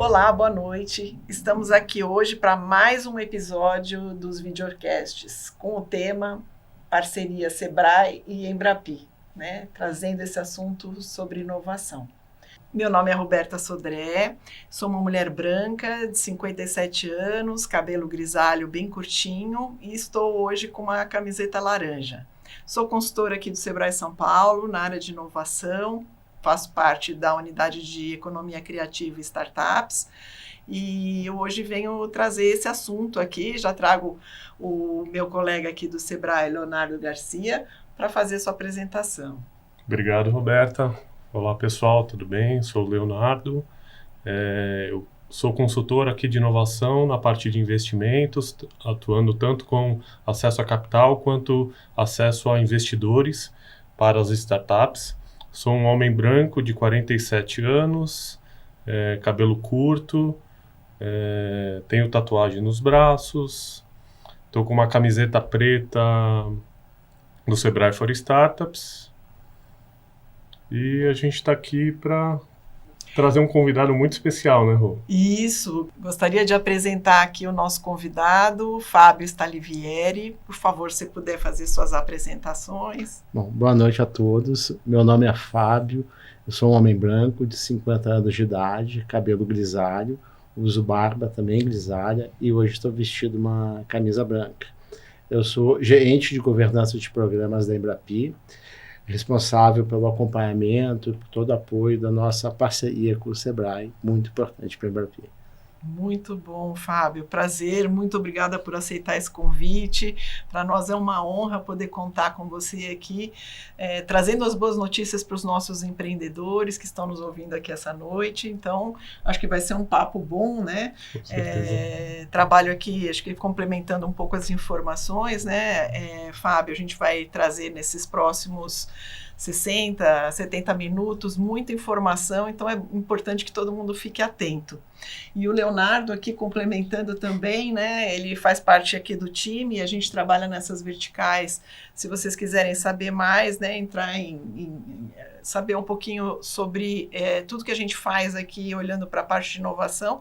Olá, boa noite. Estamos aqui hoje para mais um episódio dos videocasts com o tema Parceria Sebrae e Embrapi, né? Trazendo esse assunto sobre inovação. Meu nome é Roberta Sodré, sou uma mulher branca de 57 anos, cabelo grisalho bem curtinho e estou hoje com uma camiseta laranja. Sou consultora aqui do Sebrae São Paulo, na área de inovação, faço parte da unidade de economia criativa e startups e hoje venho trazer esse assunto aqui, já trago o meu colega aqui do Sebrae, Leonardo Garcia, para fazer sua apresentação. Obrigado, Roberta. Olá, pessoal, tudo bem? Sou o Leonardo, eu sou consultor aqui de inovação na parte de investimentos, atuando tanto com acesso a capital quanto acesso a investidores para as startups. Sou um homem branco de 47 anos, cabelo curto, tenho tatuagem nos braços, estou com uma camiseta preta do Sebrae for Startups e a gente está aqui para trazer um convidado muito especial, né, Rô? Isso, gostaria de apresentar aqui o nosso convidado, Fábio Stalivieri. Por favor, se puder fazer suas apresentações. Bom, boa noite a todos. Meu nome é Fábio, eu sou um homem branco de 50 anos de idade, cabelo grisalho, uso barba também grisalha e hoje estou vestido uma camisa branca. Eu sou gerente de governança de programas da Embrapi, responsável pelo acompanhamento, por todo o apoio da nossa parceria com o Sebrae, muito importante para a Embrapi. Muito bom, Fábio. Prazer, muito obrigada por aceitar esse convite. Para nós é uma honra poder contar com você aqui, trazendo as boas notícias para os nossos empreendedores que estão nos ouvindo aqui essa noite. Então, acho que vai ser um papo bom, né? Com certeza. Trabalho aqui, acho que complementando um pouco as informações, né? Fábio, a gente vai trazer nesses próximos 60, 70 minutos, muita informação, então é importante que todo mundo fique atento. E o Leonardo aqui complementando também, né, ele faz parte aqui do time e a gente trabalha nessas verticais. Se vocês quiserem saber mais, né, entrar saber um pouquinho sobre tudo que a gente faz aqui, olhando para a parte de inovação,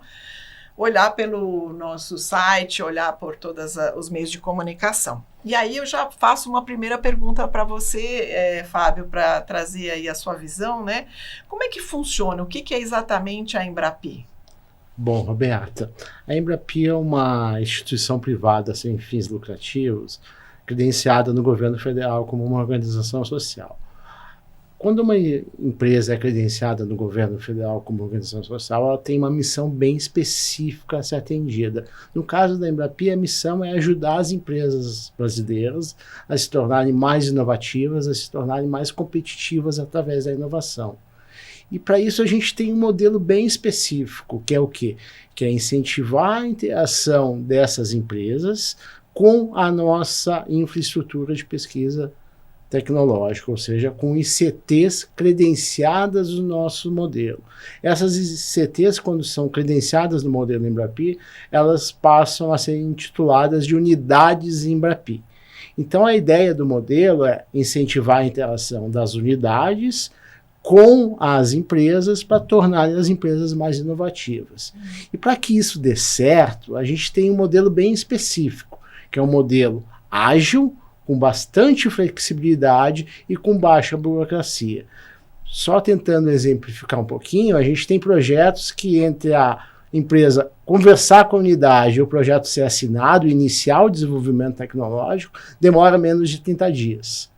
olhar pelo nosso site, olhar por todos os meios de comunicação. E aí eu já faço uma primeira pergunta para você, Fábio, para trazer aí a sua visão, né? Como é que funciona? O que é exatamente a Embrapi? Bom, Roberta, a Embrapi é uma instituição privada sem fins lucrativos, credenciada no governo federal como uma organização social. Quando uma empresa é credenciada no governo federal como organização social, ela tem uma missão bem específica a ser atendida. No caso da Embrapi, a missão é ajudar as empresas brasileiras a se tornarem mais inovativas, a se tornarem mais competitivas através da inovação. E para isso a gente tem um modelo bem específico, que é o quê? Que é incentivar a interação dessas empresas com a nossa infraestrutura de pesquisa tecnológica, ou seja, com ICTs credenciadas no nosso modelo. Essas ICTs, quando são credenciadas no modelo Embrapi, elas passam a ser intituladas de unidades Embrapi. Então, a ideia do modelo é incentivar a interação das unidades com as empresas para tornarem as empresas mais inovativas. E para que isso dê certo, a gente tem um modelo bem específico, que é um modelo ágil, com bastante flexibilidade e com baixa burocracia. Só tentando exemplificar um pouquinho, a gente tem projetos que entre a empresa conversar com a unidade e o projeto ser assinado, iniciar o desenvolvimento tecnológico, demora menos de 30 dias.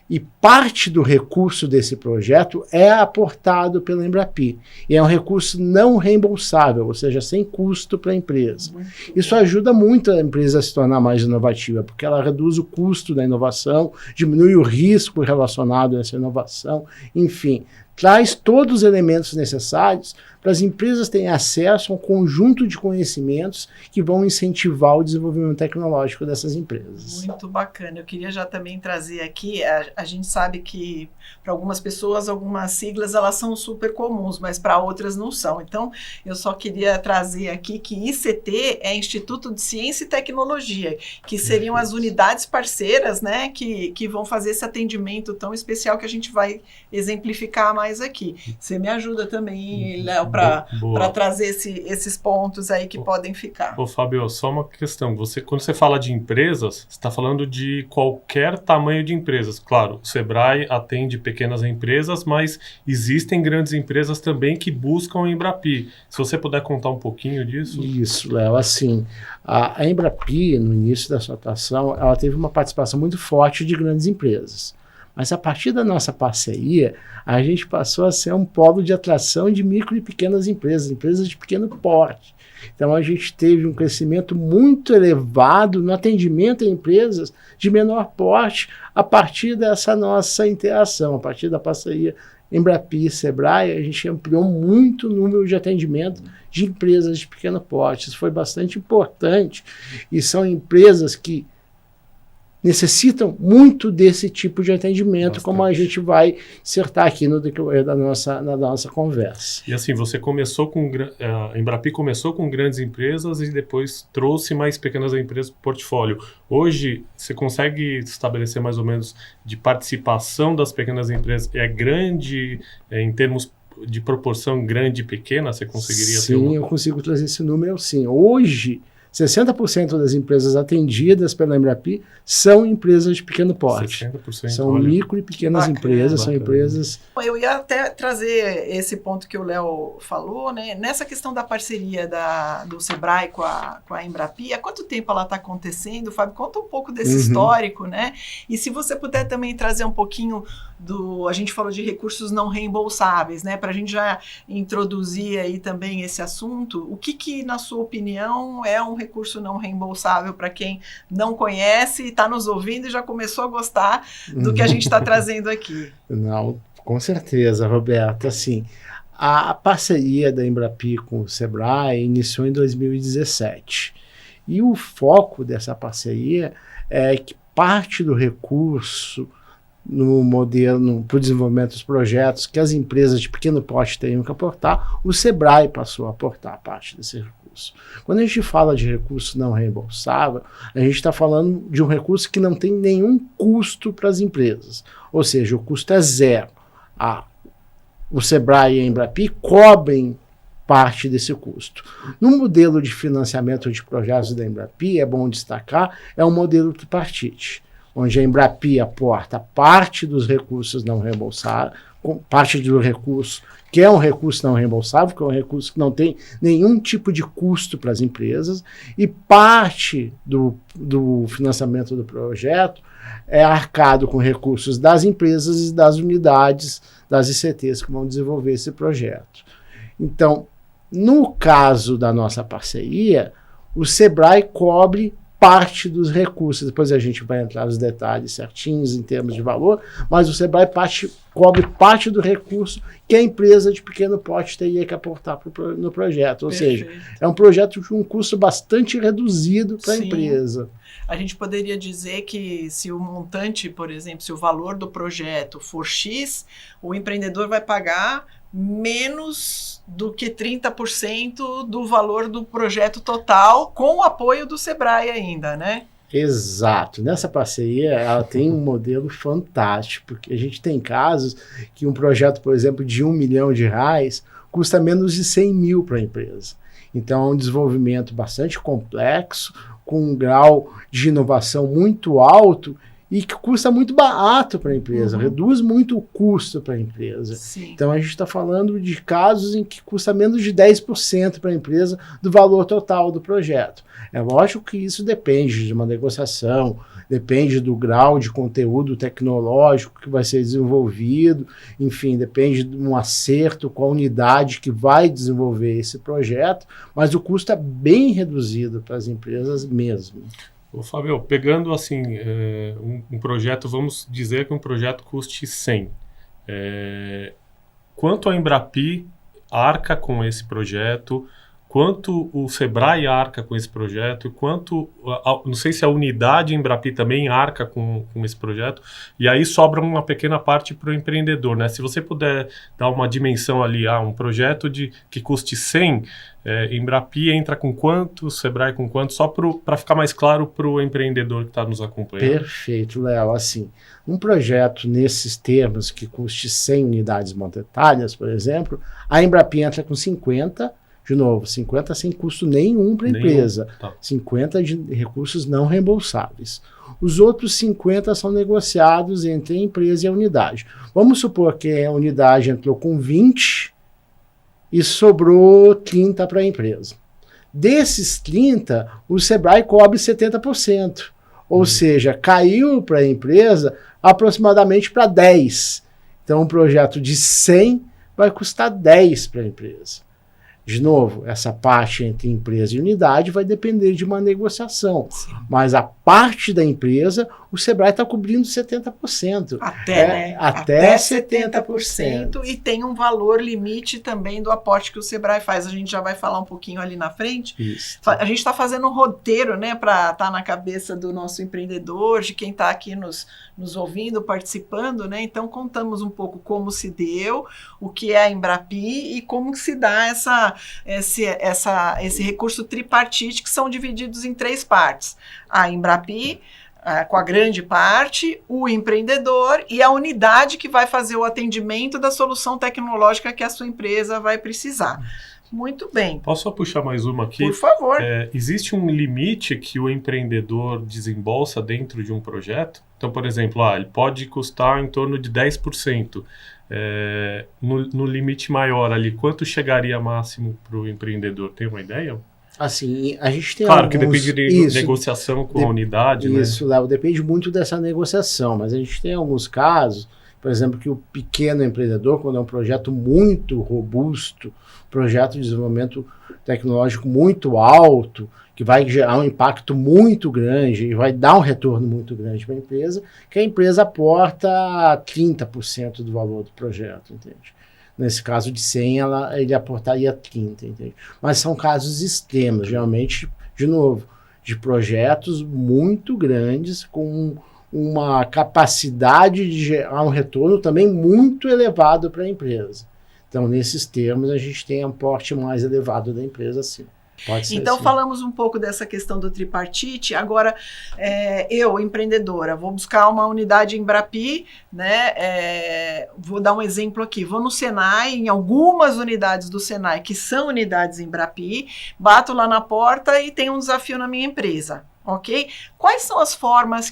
E parte do recurso desse projeto é aportado pela Embrapi. E é um recurso não reembolsável, ou seja, sem custo para a empresa. Isso ajuda muito a empresa a se tornar mais inovativa, porque ela reduz o custo da inovação, diminui o risco relacionado a essa inovação, enfim, traz todos os elementos necessários para as empresas terem acesso a um conjunto de conhecimentos que vão incentivar o desenvolvimento tecnológico dessas empresas. Muito bacana. Eu queria já também trazer aqui, a gente sabe que para algumas pessoas, algumas siglas elas são super comuns, mas para outras não são. Então, eu só queria trazer aqui que ICT é Instituto de Ciência e Tecnologia, que seriam as unidades parceiras, né, que vão fazer esse atendimento tão especial que a gente vai exemplificar mais aqui. Você me ajuda também, Léo, para trazer esses pontos aí que podem ficar. Ô, Fábio, só uma questão. Quando você fala de empresas, você está falando de qualquer tamanho de empresas. Claro, o Sebrae atende pequenas empresas, mas existem grandes empresas também que buscam a Embrapi. Se você puder contar um pouquinho disso. Isso, Léo. Assim, a Embrapi, no início da sua atuação, ela teve uma participação muito forte de grandes empresas. Mas a partir da nossa parceria, a gente passou a ser um polo de atração de micro e pequenas empresas, empresas de pequeno porte. Então a gente teve um crescimento muito elevado no atendimento a empresas de menor porte a partir dessa nossa interação, a partir da parceria Embrapi e Sebrae, a gente ampliou muito o número de atendimento de empresas de pequeno porte. Isso foi bastante importante e são empresas que necessitam muito desse tipo de atendimento, bastante. Como a gente vai acertar aqui no decorrer na nossa conversa. E assim, você começou a Embrapi começou com grandes empresas e depois trouxe mais pequenas empresas para o portfólio. Hoje, você consegue estabelecer mais ou menos de participação das pequenas empresas? É grande em termos de proporção grande e pequena? Você conseguiria ter Sim, eu consigo trazer esse número, sim. Hoje, 60% das empresas atendidas pela Embrapi são empresas de pequeno porte. 60%, são micro e pequenas empresas, são empresas... Eu ia até trazer esse ponto que o Léo falou, né? Nessa questão da parceria do Sebrae com a Embrapi, há quanto tempo ela está acontecendo? Fábio, conta um pouco desse histórico, né? E se você puder também trazer um pouquinho a gente falou de recursos não reembolsáveis, né? Para a gente já introduzir aí também esse assunto, o que na sua opinião é um recurso não reembolsável para quem não conhece, está nos ouvindo e já começou a gostar do que a gente está trazendo aqui? Não, com certeza, Roberta. Assim, a parceria da Embrapi com o Sebrae iniciou em 2017. E o foco dessa parceria é que parte do recurso no modelo, para o desenvolvimento dos projetos que as empresas de pequeno porte teriam que aportar, o Sebrae passou a aportar parte desse recurso. Quando a gente fala de recurso não reembolsável, a gente está falando de um recurso que não tem nenhum custo para as empresas, ou seja, o custo é zero. O Sebrae e a Embrapi cobrem parte desse custo. No modelo de financiamento de projetos da Embrapi, é bom destacar, é um modelo tripartite, onde a Embrapi aporta parte dos recursos não reembolsáveis, parte do recurso que é um recurso não reembolsável, que é um recurso que não tem nenhum tipo de custo para as empresas, e parte do financiamento do projeto é arcado com recursos das empresas e das unidades, das ICTs que vão desenvolver esse projeto. Então, no caso da nossa parceria, o Sebrae cobre parte dos recursos, depois a gente vai entrar nos detalhes certinhos em termos de valor, mas o Sebrae cobre parte do recurso que a empresa de pequeno porte teria que aportar no projeto, ou seja, é um projeto de um custo bastante reduzido para a empresa. A gente poderia dizer que se o montante, por exemplo, se o valor do projeto for X, o empreendedor vai pagar menos do que 30% do valor do projeto total, com o apoio do Sebrae ainda, né? Exato. Nessa parceria, ela tem um modelo fantástico, porque a gente tem casos que um projeto, por exemplo, de R$1 milhão custa menos de 100 mil para a empresa. Então, é um desenvolvimento bastante complexo, com um grau de inovação muito alto e que custa muito barato para a empresa, reduz muito o custo para a empresa. Sim. Então, a gente está falando de casos em que custa menos de 10% para a empresa do valor total do projeto. É lógico que isso depende de uma negociação, depende do grau de conteúdo tecnológico que vai ser desenvolvido, enfim, depende de um acerto com a unidade que vai desenvolver esse projeto, mas o custo é bem reduzido para as empresas mesmo. Ô, Fábio, pegando assim um projeto, vamos dizer que um projeto custe 100. Quanto a Embrapi arca com esse projeto? quanto o Sebrae arca com esse projeto, e quanto, não sei se a unidade Embrapi também arca com esse projeto, e aí sobra uma pequena parte para o empreendedor, né? Se você puder dar uma dimensão ali, um projeto que custe 100, Embrapi entra com quanto, Sebrae com quanto, só para ficar mais claro para o empreendedor que está nos acompanhando. Perfeito, Léo. Assim, um projeto nesses termos que custe 100 unidades monetárias, por exemplo, a Embrapi entra com 50. De novo, 50 sem custo nenhum para a empresa, 50 de recursos não reembolsáveis. Os outros 50 são negociados entre a empresa e a unidade. Vamos supor que a unidade entrou com 20 e sobrou 30 para a empresa. Desses 30, o Sebrae cobre 70%, ou seja, caiu para a empresa aproximadamente para 10. Então, um projeto de 100 vai custar 10 para a empresa. De novo, essa parte entre empresa e unidade vai depender de uma negociação. Sim. Mas a parte da empresa, o Sebrae está cobrindo 70%. Até 70%. E tem um valor limite também do aporte que o Sebrae faz. A gente já vai falar um pouquinho ali na frente. Isso. A gente está fazendo um roteiro, né, para estar na cabeça do nosso empreendedor, de quem está aqui nos ouvindo, participando, né? Então, contamos um pouco como se deu, o que é a Embrapi e como se dá esse recurso tripartite, que são divididos em 3 partes. A Embrapi, com a grande parte, o empreendedor e a unidade que vai fazer o atendimento da solução tecnológica que a sua empresa vai precisar. Muito bem. Posso só puxar mais uma aqui? Por favor. Existe um limite que o empreendedor desembolsa dentro de um projeto? Então, por exemplo, ele pode custar em torno de 10%. No limite maior ali, quanto chegaria máximo para o empreendedor? Tem uma ideia? Assim, a gente tem Claro que depende de negociação com a unidade, né? Isso, Léo, depende muito dessa negociação, mas a gente tem alguns casos, por exemplo, que o pequeno empreendedor, quando é um projeto muito robusto, projeto de desenvolvimento tecnológico muito alto, que vai gerar um impacto muito grande e vai dar um retorno muito grande para a empresa, que a empresa aporta 30% do valor do projeto, entende? Nesse caso de 100, ele aportaria 30, entende? Mas são casos extremos, geralmente, de novo, de projetos muito grandes, com uma capacidade de gerar um retorno também muito elevado para a empresa. Então, nesses termos, a gente tem um aporte mais elevado da empresa, sim. Pode ser, então, sim. Falamos um pouco dessa questão do tripartite. Agora, eu, empreendedora, vou buscar uma unidade Embrapi, né? Vou dar um exemplo aqui. Vou no Senai, em algumas unidades do Senai, que são unidades Embrapi, bato lá na porta e tenho um desafio na minha empresa. Ok? Quais são as formas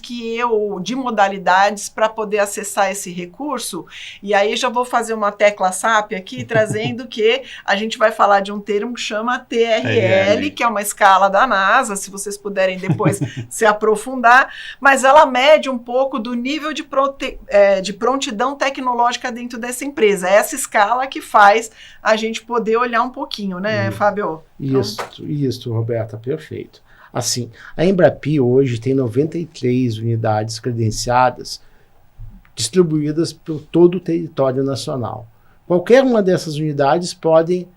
de modalidades para poder acessar esse recurso? E aí já vou fazer uma tecla SAP aqui, trazendo que a gente vai falar de um termo que chama TRL, que é uma escala da NASA, se vocês puderem depois se aprofundar, mas ela mede um pouco do nível de prontidão tecnológica dentro dessa empresa. É essa escala que faz a gente poder olhar um pouquinho, né, Fábio? Isso, Roberta, perfeito. Assim, a Embrapi hoje tem 93 unidades credenciadas distribuídas por todo o território nacional. Qualquer uma dessas unidades pode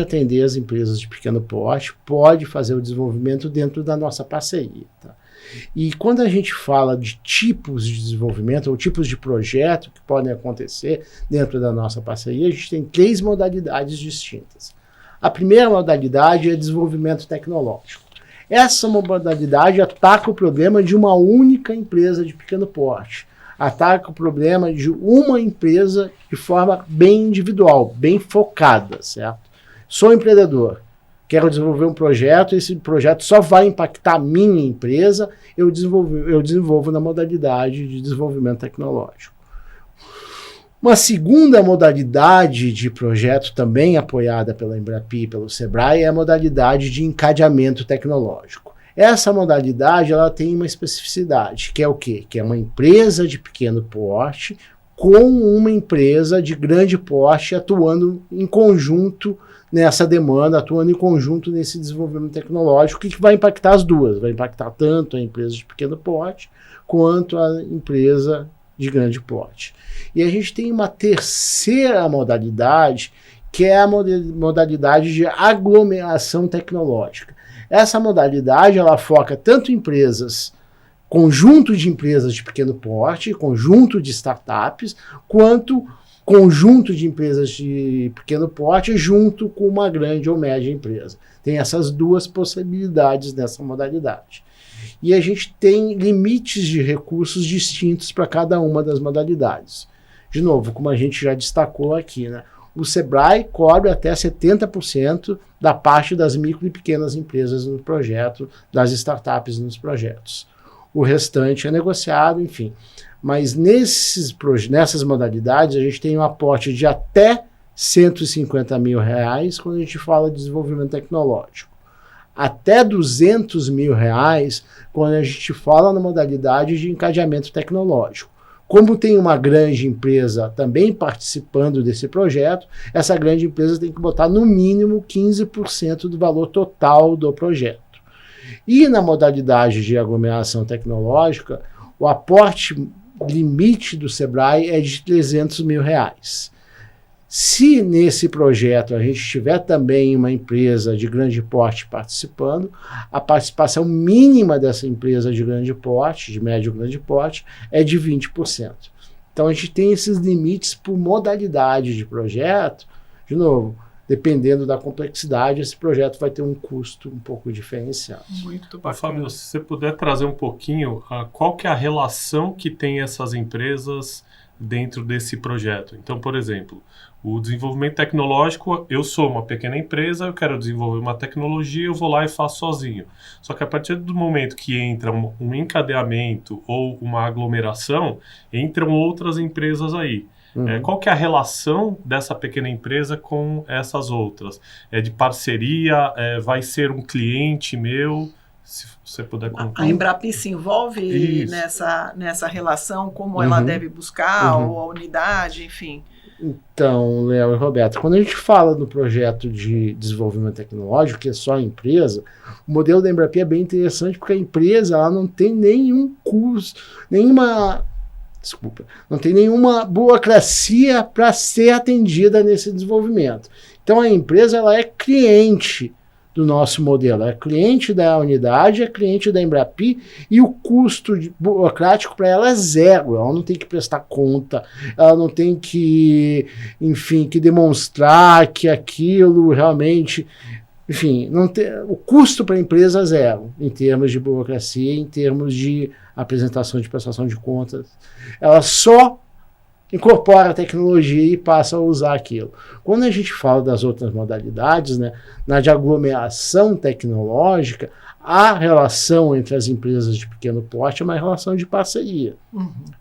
atender as empresas de pequeno porte, pode fazer o desenvolvimento dentro da nossa parceria. Tá? E quando a gente fala de tipos de desenvolvimento ou tipos de projeto que podem acontecer dentro da nossa parceria, a gente tem 3 modalidades distintas. A primeira modalidade é desenvolvimento tecnológico. Essa modalidade ataca o problema de uma única empresa de pequeno porte. Ataca o problema de uma empresa de forma bem individual, bem focada, certo? Sou empreendedor, quero desenvolver um projeto, esse projeto só vai impactar a minha empresa, eu desenvolvo na modalidade de desenvolvimento tecnológico. Uma segunda modalidade de projeto também apoiada pela Embrapi e pelo Sebrae é a modalidade de encadeamento tecnológico. Essa modalidade ela tem uma especificidade, que é o quê? Que é uma empresa de pequeno porte com uma empresa de grande porte atuando em conjunto nessa demanda, atuando em conjunto nesse desenvolvimento tecnológico, que vai impactar as duas. Vai impactar tanto a empresa de pequeno porte quanto a empresa de grande porte. E a gente tem uma terceira modalidade, que é a modalidade de aglomeração tecnológica. Essa modalidade, ela foca tanto em empresas, conjunto de empresas de pequeno porte, conjunto de startups, quanto conjunto de empresas de pequeno porte junto com uma grande ou média empresa. Tem essas duas possibilidades nessa modalidade. E a gente tem limites de recursos distintos para cada uma das modalidades. De novo, como a gente já destacou aqui, né? O Sebrae cobre até 70% da parte das micro e pequenas empresas no projeto, das startups nos projetos. O restante é negociado, enfim. Mas nessas modalidades, a gente tem um aporte de até R$150 mil quando a gente fala de desenvolvimento tecnológico. Até R$200 mil quando a gente fala na modalidade de encadeamento tecnológico. Como tem uma grande empresa também participando desse projeto, essa grande empresa tem que botar no mínimo 15% do valor total do projeto. E na modalidade de aglomeração tecnológica, o aporte limite do Sebrae é de R$300 mil. Se nesse projeto a gente tiver também uma empresa de grande porte participando, a participação mínima dessa empresa de grande porte, de médio e grande porte, é de 20%. Então a gente tem esses limites por modalidade de projeto. De novo, dependendo da complexidade, esse projeto vai ter um custo um pouco diferenciado. Muito bacana. Fábio, se você puder trazer um pouquinho, qual que é a relação que tem essas empresas dentro desse projeto? Então, por exemplo, o desenvolvimento tecnológico, eu sou uma pequena empresa, eu quero desenvolver uma tecnologia, eu vou lá e faço sozinho. Só que a partir do momento que entra um encadeamento ou uma aglomeração, entram outras empresas aí. Qual que é a relação dessa pequena empresa com essas outras? É de parceria? Vai ser um cliente meu? Se você puder contar. A Embrapi se envolve nessa relação, como ela deve buscar, ou a unidade, enfim. Então, Léo e Roberto, quando a gente fala do projeto de desenvolvimento tecnológico, que é só a empresa, o modelo da Embrapi é bem interessante porque a empresa ela não tem nenhum custo, não tem nenhuma burocracia para ser atendida nesse desenvolvimento. Então a empresa ela é cliente do nosso modelo, é cliente da unidade, é cliente da Embrapi e o custo burocrático para ela é zero, ela não tem que prestar conta, ela não tem que, enfim, que demonstrar que aquilo realmente, enfim, o custo para a empresa é zero, em termos de burocracia, em termos de apresentação de prestação de contas. Ela só incorpora a tecnologia e passa a usar aquilo. Quando a gente fala das outras modalidades, né, na de aglomeração tecnológica, a relação entre as empresas de pequeno porte é uma relação de parceria.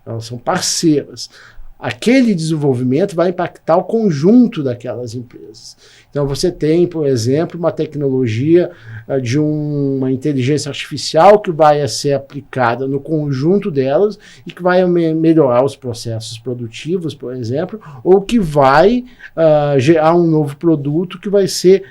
Elas são parceiras. Aquele desenvolvimento vai impactar o conjunto daquelas empresas. Então você tem, por exemplo, uma tecnologia de uma inteligência artificial que vai ser aplicada no conjunto delas e que vai melhorar os processos produtivos, por exemplo, ou que vai gerar um novo produto que vai ser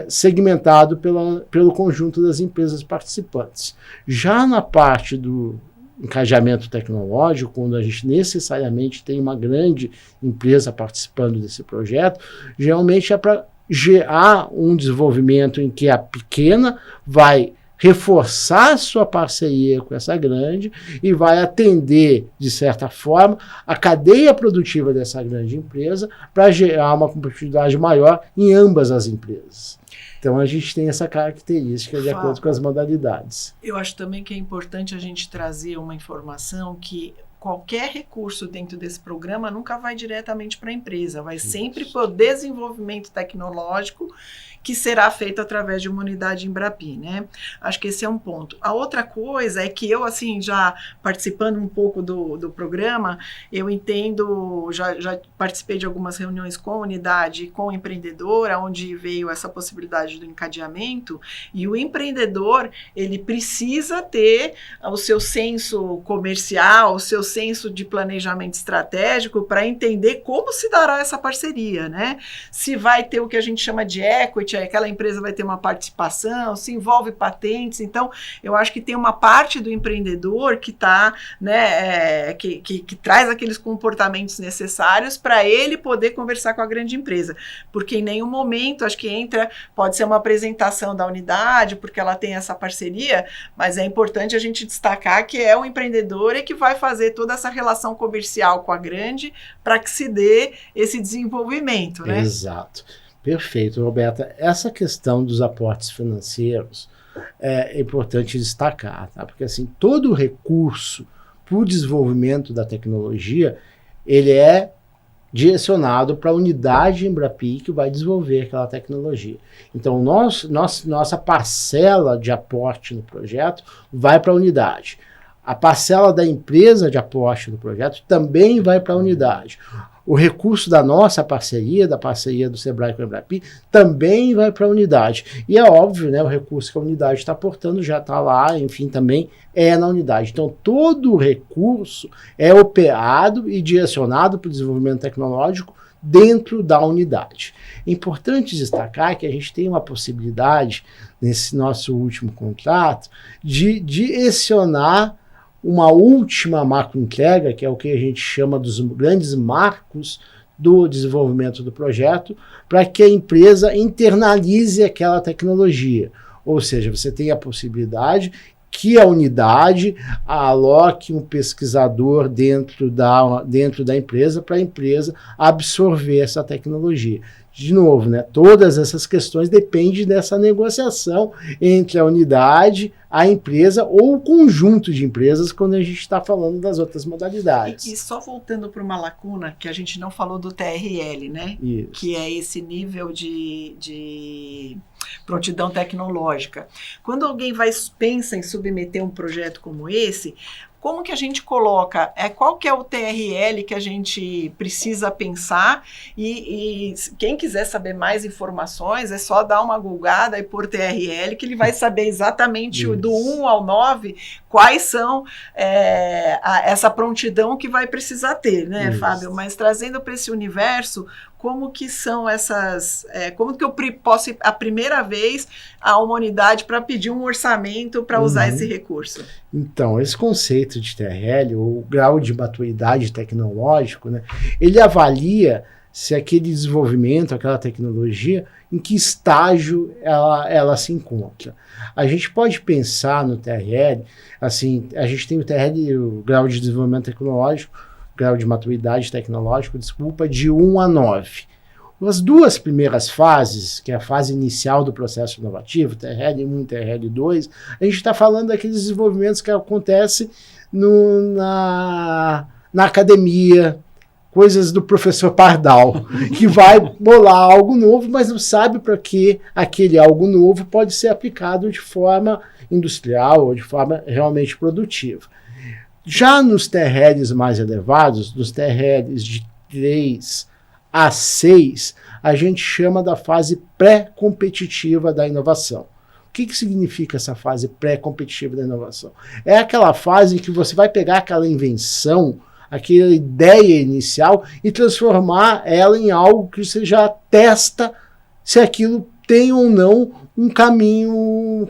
segmentado pelo conjunto das empresas participantes. Já na parte do encadeamento tecnológico, quando a gente necessariamente tem uma grande empresa participando desse projeto, geralmente é para gerar um desenvolvimento em que a pequena vai reforçar sua parceria com essa grande e vai atender, de certa forma, a cadeia produtiva dessa grande empresa para gerar uma competitividade maior em ambas as empresas. Então, a gente tem essa característica de acordo com as modalidades. Eu acho também que é importante a gente trazer uma informação que qualquer recurso dentro desse programa nunca vai diretamente para a empresa, vai sempre para o desenvolvimento tecnológico que será feito através de uma unidade Embrapi, né? Acho que esse é um ponto. A outra coisa é que eu, assim, já participando um pouco do programa, eu entendo, já participei de algumas reuniões com a unidade, com o empreendedor, onde veio essa possibilidade do encadeamento, e o empreendedor, ele precisa ter o seu senso comercial, o seu senso de planejamento estratégico para entender como se dará essa parceria, né? Se vai ter o que a gente chama de equity, aquela empresa vai ter uma participação, se envolve patentes. Então, eu acho que tem uma parte do empreendedor que está, né, que traz aqueles comportamentos necessários para ele poder conversar com a grande empresa, porque em nenhum momento, acho que pode ser uma apresentação da unidade, porque ela tem essa parceria, mas é importante a gente destacar que é o empreendedor que vai fazer toda essa relação comercial com a grande para que se dê esse desenvolvimento, né? Exato. Perfeito, Roberta. Essa questão dos aportes financeiros é importante destacar, tá? Porque assim, todo recurso para o desenvolvimento da tecnologia, ele é direcionado para a unidade Embrapi que vai desenvolver aquela tecnologia. Então, nossa parcela de aporte no projeto vai para a unidade. A parcela da empresa de aporte no projeto também vai para a unidade. O recurso da nossa parceria, da parceria do Sebrae com a Embrapi, também vai para a unidade. E é óbvio, né, o recurso que a unidade está aportando já está lá, enfim, também é na unidade. Então, todo o recurso é operado e direcionado para o desenvolvimento tecnológico dentro da unidade. É importante destacar que a gente tem uma possibilidade, nesse nosso último contrato, de direcionar uma última macroentrega, que é o que a gente chama dos grandes marcos do desenvolvimento do projeto, para que a empresa internalize aquela tecnologia. Ou seja, você tem a possibilidade que a unidade aloque um pesquisador dentro da empresa para a empresa absorver essa tecnologia. De novo, né, todas essas questões dependem dessa negociação entre a unidade, a empresa ou o conjunto de empresas quando a gente está falando das outras modalidades. E só voltando para uma lacuna, que a gente não falou do TRL, né? Isso. Que é esse nível de prontidão tecnológica. Quando alguém pensa em submeter um projeto como esse, como que a gente coloca, qual que é o TRL que a gente precisa pensar e quem quiser saber mais informações é só dar uma googada e pôr TRL que ele vai saber exatamente do 1 ao 9 quais são essa prontidão que vai precisar ter, né, Fábio? Mas trazendo para esse universo, como que são essas, como que eu posso, a primeira vez, a uma unidade para pedir um orçamento para usar esse recurso? Então, esse conceito de TRL, o grau de maturidade tecnológico, né, ele avalia se aquele desenvolvimento, aquela tecnologia, em que estágio ela se encontra. A gente pode pensar no TRL, assim, a gente tem o TRL, o grau de desenvolvimento tecnológico, grau de maturidade tecnológico, de 1 a 9. As duas primeiras fases, que é a fase inicial do processo inovativo, TRL1 e TRL2, a gente está falando daqueles desenvolvimentos que acontecem na academia, coisas do professor Pardal, que vai bolar algo novo, mas não sabe para que aquele algo novo pode ser aplicado de forma industrial ou de forma realmente produtiva. Já nos TRLs mais elevados, nos TRLs de 3 a 6, a gente chama da fase pré-competitiva da inovação. O que significa essa fase pré-competitiva da inovação? É aquela fase em que você vai pegar aquela invenção, aquela ideia inicial e transformar ela em algo que você já testa se aquilo tem ou não um caminho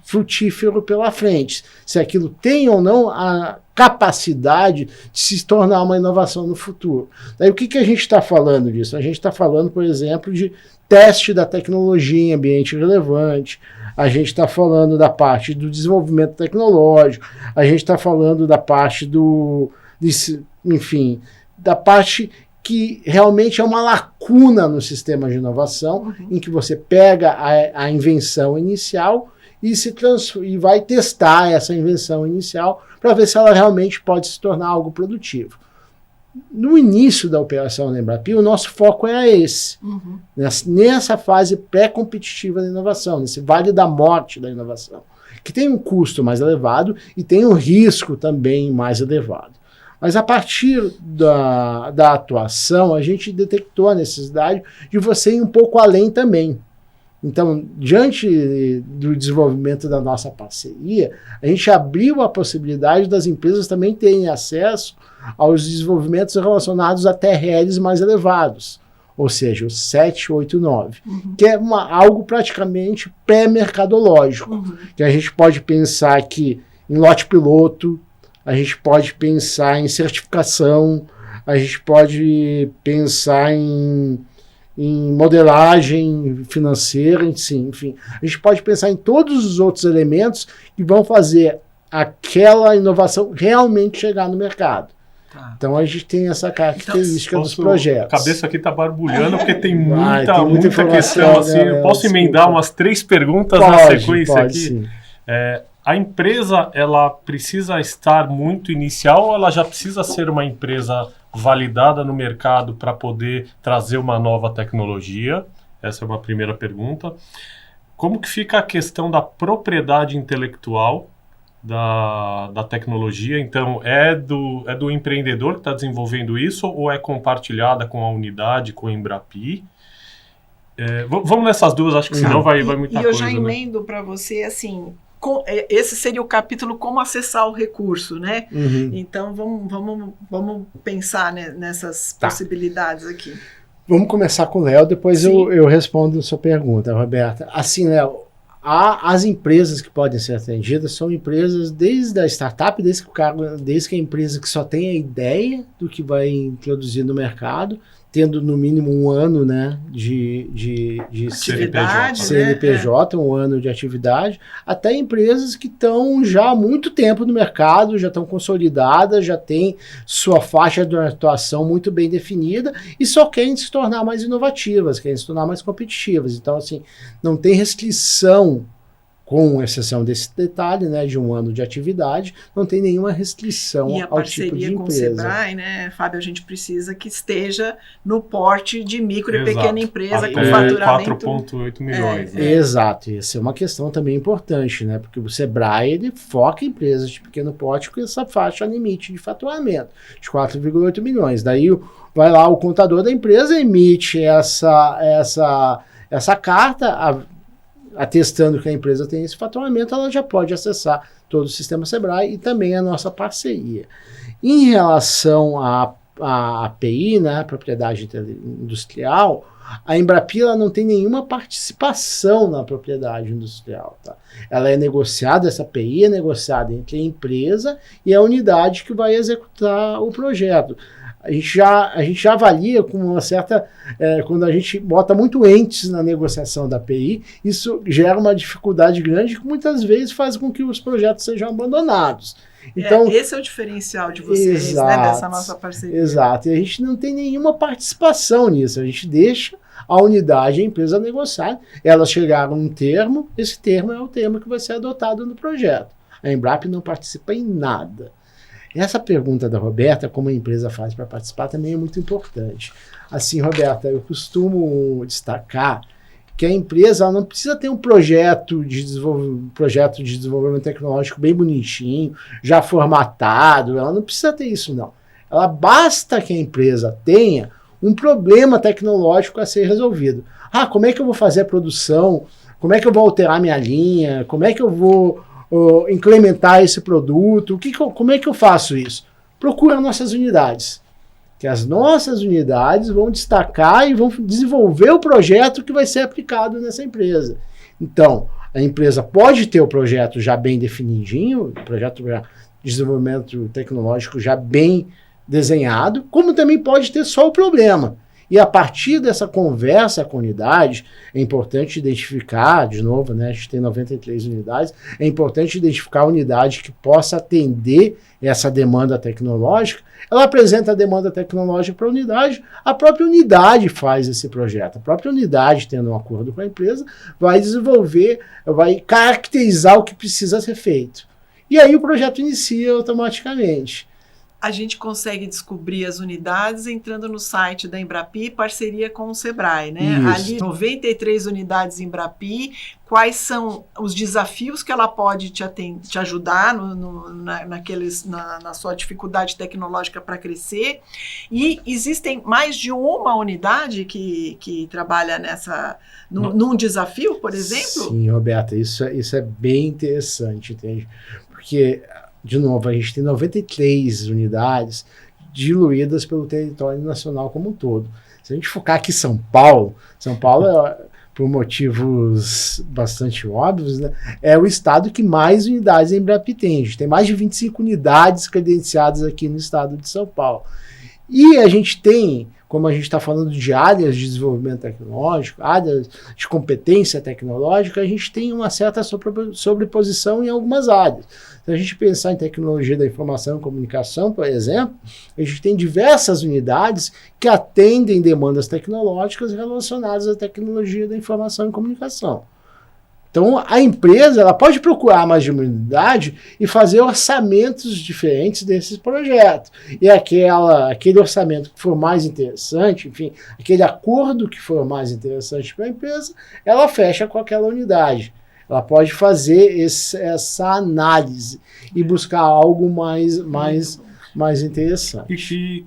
frutífero pela frente, se aquilo tem ou não a capacidade de se tornar uma inovação no futuro. Daí o que a gente está falando disso? A gente está falando, por exemplo, de teste da tecnologia em ambiente relevante, a gente está falando da parte do desenvolvimento tecnológico, a gente está falando da parte da parte que realmente é uma lacuna no sistema de inovação, em que você pega a invenção inicial e vai testar essa invenção inicial para ver se ela realmente pode se tornar algo produtivo. No início da operação da Embrapi, o nosso foco era esse, nessa fase pré-competitiva da inovação, nesse vale da morte da inovação, que tem um custo mais elevado e tem um risco também mais elevado. Mas a partir da atuação, a gente detectou a necessidade de você ir um pouco além também. Então, diante do desenvolvimento da nossa parceria, a gente abriu a possibilidade das empresas também terem acesso aos desenvolvimentos relacionados a TRLs mais elevados, ou seja, o 7, 8, 9, que é algo praticamente pré-mercadológico, que a gente pode pensar aqui em lote piloto, a gente pode pensar em certificação, a gente pode pensar em modelagem financeira, enfim. A gente pode pensar em todos os outros elementos que vão fazer aquela inovação realmente chegar no mercado. Tá. Então a gente tem essa característica dos projetos. A cabeça aqui está barbulhando porque tem muita questão. Assim, eu posso emendar umas 3 perguntas na sequência aqui? Sim. A empresa, ela precisa estar muito inicial ou ela já precisa ser uma empresa validada no mercado para poder trazer uma nova tecnologia? Essa é uma primeira pergunta. Como que fica a questão da propriedade intelectual da tecnologia? Então, é do empreendedor que está desenvolvendo isso ou é compartilhada com a unidade, com a Embrapi? Vamos nessas duas, acho que senão vai muita coisa. E eu já emendo para você, assim... esse seria o capítulo como acessar o recurso, né? Então, vamos pensar nessas possibilidades aqui. Vamos começar com o Léo, depois eu respondo a sua pergunta, Roberta. Assim, Léo, as empresas que podem ser atendidas são empresas desde a startup, desde que a empresa que só tem a ideia do que vai introduzir no mercado, tendo no mínimo 1 ano, né, de atividade, CNPJ, 1 ano de atividade, até empresas que estão já há muito tempo no mercado, já estão consolidadas, já têm sua faixa de atuação muito bem definida e só querem se tornar mais inovativas, querem se tornar mais competitivas. Então, assim, não tem restrição, com exceção desse detalhe, né, de 1 ano de atividade, não tem nenhuma restrição ao tipo de empresa. E a parceria com o Sebrae, né, Fábio, a gente precisa que esteja no porte de micro e pequena empresa com faturamento... 4,8 milhões. Né? Exato, essa é uma questão também importante, né, porque o Sebrae ele foca em empresas de pequeno porte com essa faixa limite de faturamento, de 4,8 milhões. Daí vai lá o contador da empresa, emite essa carta, atestando que a empresa tem esse faturamento, ela já pode acessar todo o sistema Sebrae e também a nossa parceria. Em relação à API, né, a propriedade industrial, a Embrapi ela não tem nenhuma participação na propriedade industrial. Tá? Ela é negociada, essa API é negociada entre a empresa e a unidade que vai executar o projeto. A gente já avalia com uma certa... quando a gente bota muito entes na negociação da API, isso gera uma dificuldade grande que muitas vezes faz com que os projetos sejam abandonados. Então, esse é o diferencial de vocês, né, dessa nossa parceria. Exato, e a gente não tem nenhuma participação nisso, a gente deixa a unidade, a empresa negociar, elas chegaram a um termo, esse termo é o termo que vai ser adotado no projeto. A Embrapi não participa em nada. Essa pergunta da Roberta, como a empresa faz para participar, também é muito importante. Assim, Roberta, eu costumo destacar que a empresa ela não precisa ter um projeto de desenvolvimento tecnológico bem bonitinho, já formatado, ela não precisa ter isso, não. Ela basta que a empresa tenha um problema tecnológico a ser resolvido. Como é que eu vou fazer a produção? Como é que eu vou alterar minha linha? Como é que eu vou implementar esse produto? Como é que eu faço isso? Procura nossas unidades. Que as nossas unidades vão destacar e vão desenvolver o projeto que vai ser aplicado nessa empresa. Então, a empresa pode ter o projeto já bem definidinho, o projeto de desenvolvimento tecnológico já bem desenhado, como também pode ter só o problema. E a partir dessa conversa com a unidade, é importante identificar, de novo, né, a gente tem 93 unidades, é importante identificar a unidade que possa atender essa demanda tecnológica. Ela apresenta a demanda tecnológica para a unidade, a própria unidade faz esse projeto. A própria unidade, tendo um acordo com a empresa, vai desenvolver, vai caracterizar o que precisa ser feito. E aí o projeto inicia automaticamente. A gente consegue descobrir as unidades entrando no site da Embrapi, parceria com o Sebrae, né? Isso. Ali, 93 unidades Embrapi, quais são os desafios que ela pode te ajudar na sua dificuldade tecnológica para crescer. E existem mais de uma unidade que trabalha num desafio, por exemplo? Sim, Roberta, isso é bem interessante, entende? Porque, de novo, a gente tem 93 unidades diluídas pelo território nacional como um todo. Se a gente focar aqui em São Paulo, por motivos bastante óbvios, né, é o estado que mais unidades a Embrapi tem. A gente tem mais de 25 unidades credenciadas aqui no estado de São Paulo. E a gente tem, como a gente está falando de áreas de desenvolvimento tecnológico, áreas de competência tecnológica, a gente tem uma certa sobreposição em algumas áreas. Se a gente pensar em tecnologia da informação e comunicação, por exemplo, a gente tem diversas unidades que atendem demandas tecnológicas relacionadas à tecnologia da informação e comunicação. Então, a empresa ela pode procurar mais de uma unidade e fazer orçamentos diferentes desses projetos. E aquele orçamento que for mais interessante, enfim, aquele acordo que for mais interessante para a empresa, ela fecha com aquela unidade. Ela pode fazer essa análise e buscar algo mais interessante.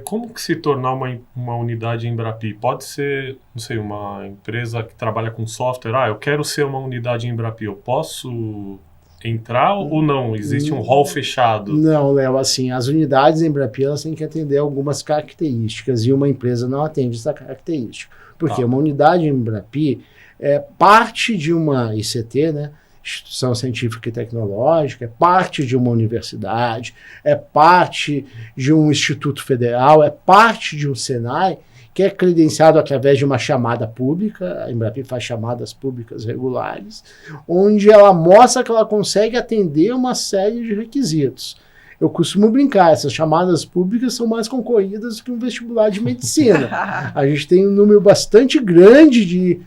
Como que se tornar uma unidade Embrapi? Pode ser, não sei, uma empresa que trabalha com software. Eu quero ser uma unidade Embrapi. Eu posso entrar ou não? Existe um hall fechado? Não, Léo, assim, as unidades Embrapi elas têm que atender algumas características e uma empresa não atende essa característica. Porque uma unidade Embrapi é parte de uma ICT, né? Instituição Científica e Tecnológica, é parte de uma universidade, é parte de um instituto federal, é parte de um Senai, que é credenciado através de uma chamada pública. A Embrapi faz chamadas públicas regulares, onde ela mostra que ela consegue atender uma série de requisitos. Eu costumo brincar, essas chamadas públicas são mais concorridas do que um vestibular de medicina. A gente tem um número bastante grande de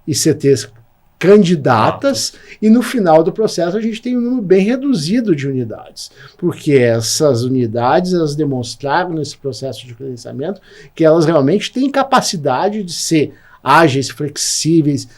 ICTs candidatas e no final do processo a gente tem um número bem reduzido de unidades, porque essas unidades elas demonstraram nesse processo de credenciamento que elas realmente têm capacidade de ser ágeis, flexíveis,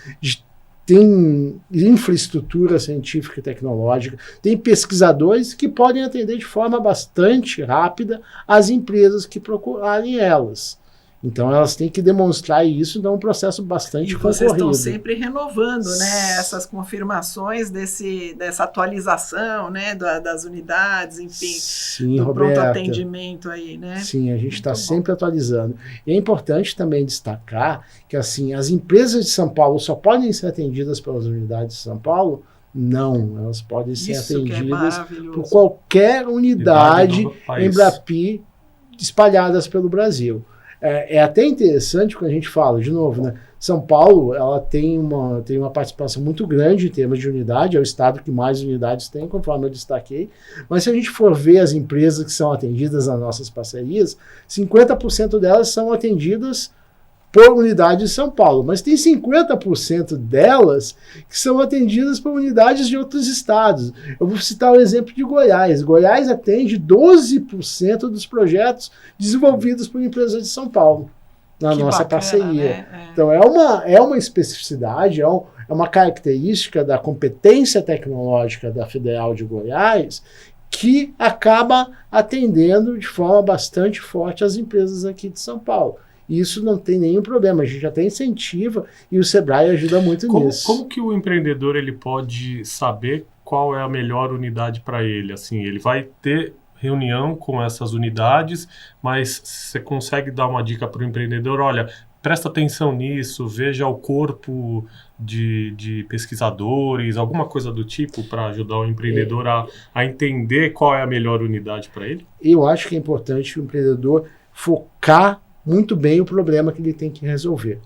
tem infraestrutura científica e tecnológica, tem pesquisadores que podem atender de forma bastante rápida as empresas que procurarem elas. Então elas têm que demonstrar isso, então é um processo bastante concorrido. Vocês estão sempre renovando, né, essas confirmações dessa atualização, né, das unidades, enfim, sim, do Roberta, pronto atendimento aí, né? Sim, a gente está sempre atualizando. E é importante também destacar que assim, as empresas de São Paulo só podem ser atendidas pelas unidades de São Paulo? Não, elas podem ser atendidas por qualquer unidade Embrapi espalhadas pelo Brasil. É até interessante quando a gente fala, de novo, né? São Paulo ela tem uma participação muito grande em termos de unidade, é o estado que mais unidades tem, conforme eu destaquei. Mas se a gente for ver as empresas que são atendidas nas nossas parcerias, 50% delas são atendidas por unidade de São Paulo, mas tem 50% delas que são atendidas por unidades de outros estados. Eu vou citar o exemplo de Goiás. Goiás atende 12% dos projetos desenvolvidos por empresas de São Paulo, na nossa parceria. Né? Então é uma especificidade, é uma característica da competência tecnológica da Federal de Goiás que acaba atendendo de forma bastante forte as empresas aqui de São Paulo. Isso não tem nenhum problema, a gente até incentiva e o Sebrae ajuda muito nisso. Como que o empreendedor ele pode saber qual é a melhor unidade para ele? Assim, ele vai ter reunião com essas unidades, mas você consegue dar uma dica para o empreendedor? Olha, presta atenção nisso, veja o corpo de pesquisadores, alguma coisa do tipo para ajudar o empreendedor a entender qual é a melhor unidade para ele? Eu acho que é importante o empreendedor focar muito bem o problema que ele tem que resolver.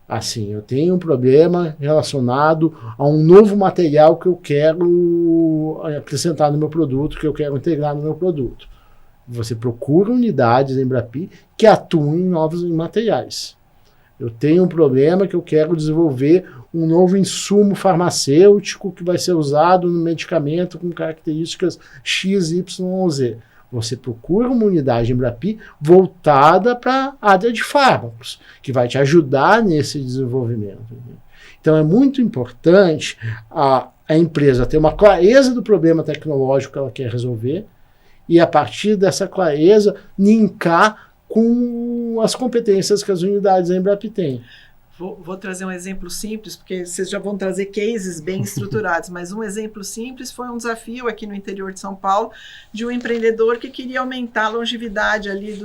Assim, eu tenho um problema relacionado a um novo material que eu quero acrescentar no meu produto, que eu quero integrar no meu produto. Você procura unidades da Embrapi que atuam em novos materiais. Eu tenho um problema que eu quero desenvolver um novo insumo farmacêutico que vai ser usado no medicamento com características X, Y ou Z. Você procura uma unidade Embrapi voltada para a área de fármacos, que vai te ajudar nesse desenvolvimento. Então é muito importante a empresa ter uma clareza do problema tecnológico que ela quer resolver e, a partir dessa clareza, linkar com as competências que as unidades da Embrapi têm. Vou trazer um exemplo simples, porque vocês já vão trazer cases bem estruturados, mas um exemplo simples foi um desafio aqui no interior de São Paulo de um empreendedor que queria aumentar a longevidade ali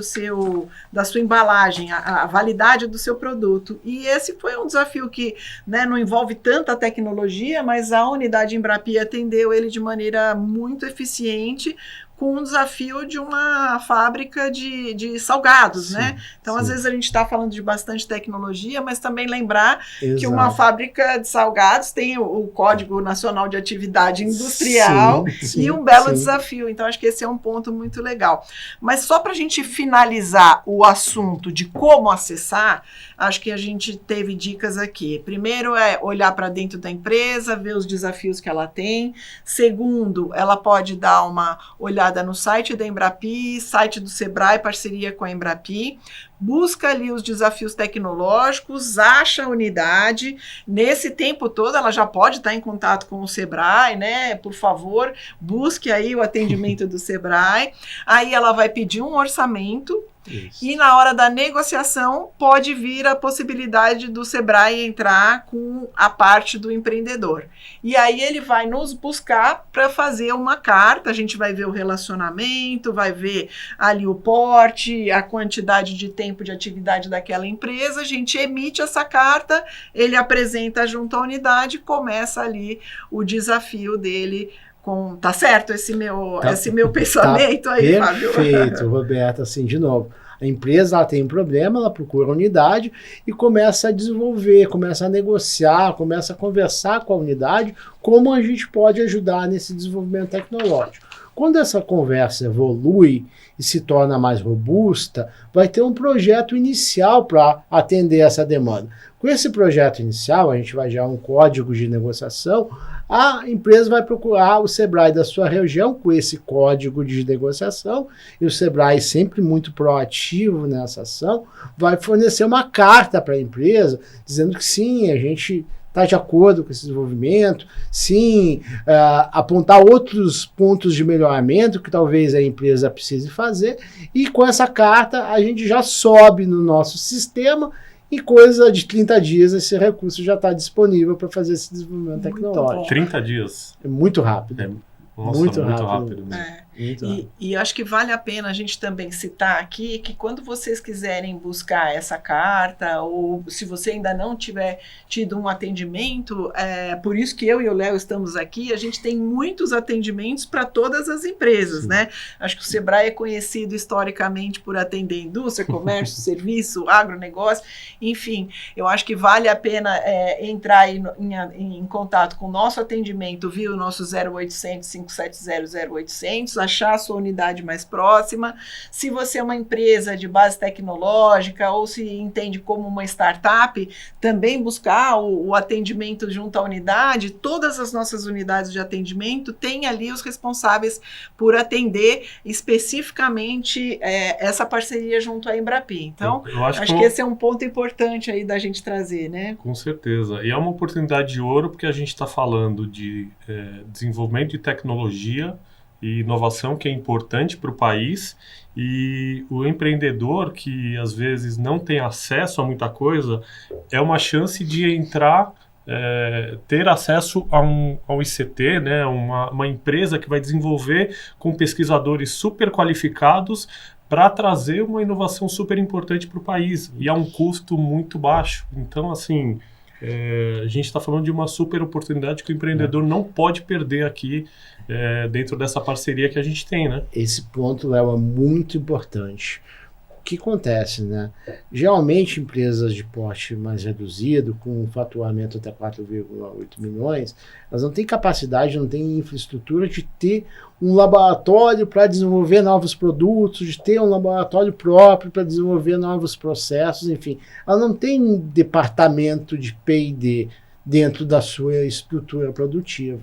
da sua embalagem, a validade do seu produto. E esse foi um desafio que, né, não envolve tanta tecnologia, mas a unidade Embrapi atendeu ele de maneira muito eficiente, com um desafio de uma fábrica de salgados, sim, né? Então, sim, às vezes a gente está falando de bastante tecnologia, mas também lembrar Exato. Que uma fábrica de salgados tem o Código Nacional de Atividade Industrial, sim, sim, e um belo sim. desafio. Então, acho que esse é um ponto muito legal. Mas só para a gente finalizar o assunto de como acessar, acho que a gente teve dicas aqui. Primeiro é olhar para dentro da empresa, ver os desafios que ela tem. Segundo, ela pode dar uma olhada no site da Embrapi, site do Sebrae, parceria com a Embrapi, busca ali os desafios tecnológicos, acha a unidade. Nesse tempo todo, ela já pode estar em contato com o Sebrae, né? Por favor, busque aí o atendimento do Sebrae. Aí ela vai pedir um orçamento. Isso. E na hora da negociação pode vir a possibilidade do Sebrae entrar com a parte do empreendedor. E aí ele vai nos buscar para fazer uma carta, a gente vai ver o relacionamento, vai ver ali o porte, a quantidade de tempo de atividade daquela empresa, a gente emite essa carta, ele apresenta junto à unidade, começa ali o desafio dele. Tá certo esse meu pensamento aí, Fábio? Perfeito, Roberta, assim, de novo. A empresa ela tem um problema, ela procura a unidade e começa a desenvolver, começa a negociar, começa a conversar com a unidade como a gente pode ajudar nesse desenvolvimento tecnológico. Quando essa conversa evolui e se torna mais robusta, vai ter um projeto inicial para atender essa demanda. Com esse projeto inicial, a gente vai gerar um código de negociação, a empresa vai procurar o Sebrae da sua região com esse código de negociação, e o Sebrae, sempre muito proativo nessa ação, vai fornecer uma carta para a empresa, dizendo que sim, a gente está de acordo com esse desenvolvimento, sim, apontar outros pontos de melhoramento que talvez a empresa precise fazer, e com essa carta a gente já sobe no nosso sistema, e coisa de 30 dias esse recurso já está disponível para fazer esse desenvolvimento tecnológico. 30 dias? É muito rápido. Nossa, muito rápido. E acho que vale a pena a gente também citar aqui que quando vocês quiserem buscar essa carta, ou se você ainda não tiver tido um atendimento, por isso que eu e o Léo estamos aqui, a gente tem muitos atendimentos para todas as empresas, Sim. né? Acho que o Sebrae é conhecido historicamente por atender indústria, comércio, serviço, agronegócio, enfim, eu acho que vale a pena entrar em contato com o nosso atendimento via o nosso 0800 570 0800, achar a sua unidade mais próxima. Se você é uma empresa de base tecnológica ou se entende como uma startup, também buscar o atendimento junto à unidade. Todas as nossas unidades de atendimento têm ali os responsáveis por atender especificamente essa parceria junto à Embrapi. Então, eu acho que esse é um ponto importante aí da gente trazer, né? Com certeza. E é uma oportunidade de ouro porque a gente está falando de desenvolvimento de tecnologia e inovação que é importante para o país, e o empreendedor que às vezes não tem acesso a muita coisa, é uma chance de entrar, ter acesso ao ICT, né, uma empresa que vai desenvolver com pesquisadores super qualificados para trazer uma inovação super importante para o país, e a um custo muito baixo. Então, assim, a gente está falando de uma super oportunidade que o empreendedor não pode perder aqui dentro dessa parceria que a gente tem, né? Esse ponto, Léo, é muito importante. O que acontece, né? Geralmente, empresas de porte mais reduzido, com um faturamento até 4,8 milhões, elas não têm capacidade, não têm infraestrutura de ter um laboratório para desenvolver novos produtos, de ter um laboratório próprio para desenvolver novos processos, enfim. Ela não tem um departamento de P&D dentro da sua estrutura produtiva.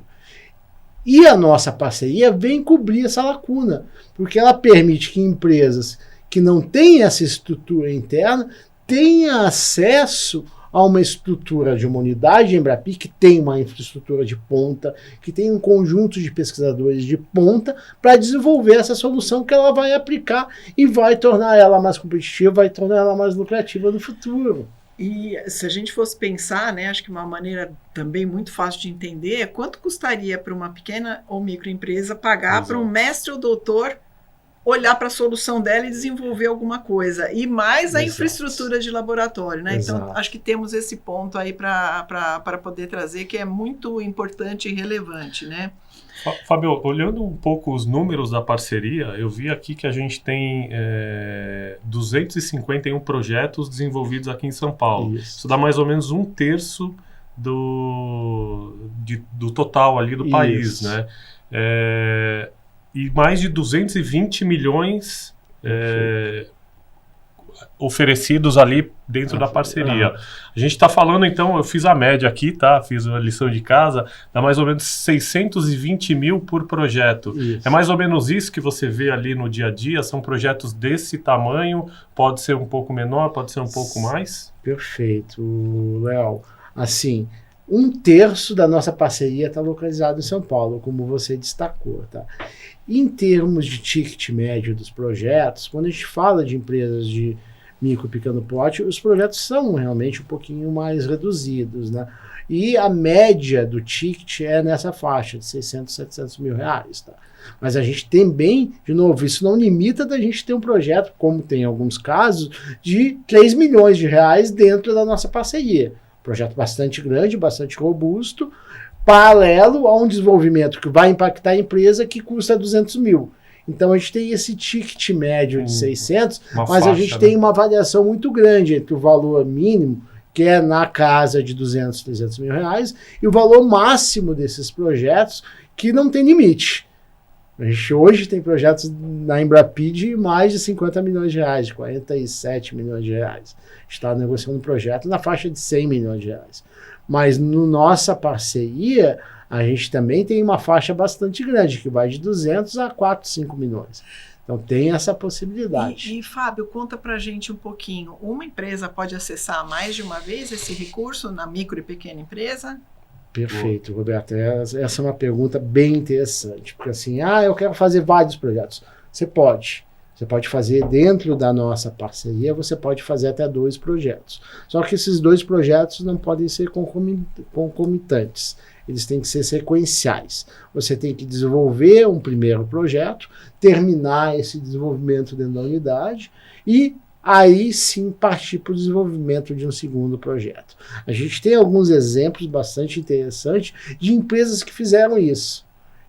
E a nossa parceria vem cobrir essa lacuna, porque ela permite que empresas que não têm essa estrutura interna tenham acesso a uma estrutura de uma unidade Embrapi que tem uma infraestrutura de ponta, que tem um conjunto de pesquisadores de ponta para desenvolver essa solução que ela vai aplicar e vai tornar ela mais competitiva, vai tornar ela mais lucrativa no futuro. E se a gente fosse pensar, né, acho que uma maneira também muito fácil de entender é quanto custaria para uma pequena ou microempresa pagar para um mestre ou doutor olhar para a solução dela e desenvolver alguma coisa. E mais a infraestrutura de laboratório, né? Então, acho que temos esse ponto aí para poder trazer, que é muito importante e relevante, né? Fábio, olhando um pouco os números da parceria, eu vi aqui que a gente tem 251 projetos desenvolvidos aqui em São Paulo. Isso dá mais ou menos 1/3 do total ali do país, né? E mais de 220 milhões oferecidos ali dentro da parceria. A gente está falando, então, eu fiz a média aqui, tá? Fiz a lição de casa, dá mais ou menos 620 mil por projeto. Isso. É mais ou menos isso que você vê ali no dia a dia? São projetos desse tamanho? Pode ser um pouco menor, pode ser um pouco mais? Perfeito, Léo. Assim, 1/3 da nossa parceria está localizado em São Paulo, como você destacou, tá? Em termos de ticket médio dos projetos, quando a gente fala de empresas de micro e pequeno porte, os projetos são realmente um pouquinho mais reduzidos, né? E a média do ticket é nessa faixa de 600, 700 mil reais, tá? Mas a gente tem bem, de novo, isso não limita da gente ter um projeto, como tem em alguns casos, de 3 milhões de reais dentro da nossa parceria. Projeto bastante grande, bastante robusto, paralelo a um desenvolvimento que vai impactar a empresa que custa 200 mil. Então a gente tem esse ticket médio de 600, mas faixa, a gente tem uma variação muito grande entre o valor mínimo, que é na casa de 200, 300 mil reais, e o valor máximo desses projetos, que não tem limite. A gente hoje tem projetos na Embrapi de mais de 50 milhões de reais, de 47 milhões de reais. A gente está negociando um projeto na faixa de 100 milhões de reais. Mas no nossa parceria, a gente também tem uma faixa bastante grande, que vai de 200 a 4, 5 milhões. Então tem essa possibilidade. E Fábio, conta pra gente um pouquinho. Uma empresa pode acessar mais de uma vez esse recurso na micro e pequena empresa? Perfeito, Roberto. Essa é uma pergunta bem interessante. Porque assim, eu quero fazer vários projetos. Você pode. Você pode fazer dentro da nossa parceria, você pode fazer até 2 projetos. Só que esses 2 projetos não podem ser concomitantes. Eles têm que ser sequenciais. Você tem que desenvolver um primeiro projeto, terminar esse desenvolvimento dentro da unidade e aí sim partir para o desenvolvimento de um segundo projeto. A gente tem alguns exemplos bastante interessantes de empresas que fizeram isso.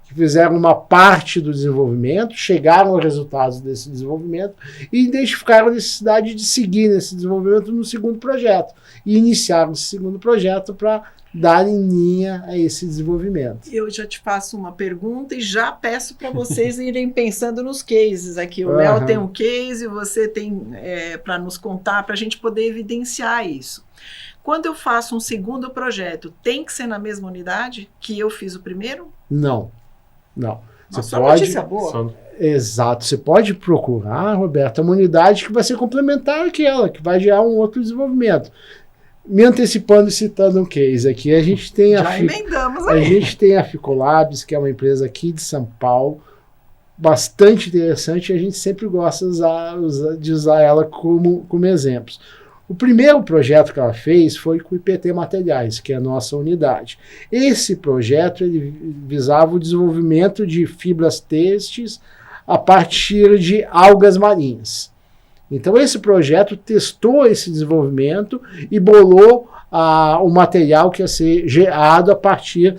Que fizeram uma parte do desenvolvimento, chegaram aos resultados desse desenvolvimento e identificaram a necessidade de seguir nesse desenvolvimento no segundo projeto. E iniciaram esse segundo projeto para dar em linha a esse desenvolvimento. Eu já te faço uma pergunta e já peço para vocês irem pensando nos cases aqui. O Léo tem um case, você tem para nos contar, para a gente poder evidenciar isso. Quando eu faço um segundo projeto, tem que ser na mesma unidade que eu fiz o primeiro? Não. Nossa, notícia boa. Exato. Você pode procurar, Roberto, uma unidade que vai ser complementar àquela, que vai gerar um outro desenvolvimento. Me antecipando e citando um case aqui, a gente tem a gente tem a Ficolabs, que é uma empresa aqui de São Paulo, bastante interessante, e a gente sempre gosta de usar ela como exemplos. O primeiro projeto que ela fez foi com o IPT Materiais, que é a nossa unidade. Esse projeto ele visava o desenvolvimento de fibras têxteis a partir de algas marinhas. Então esse projeto testou esse desenvolvimento e bolou o material que ia ser gerado a partir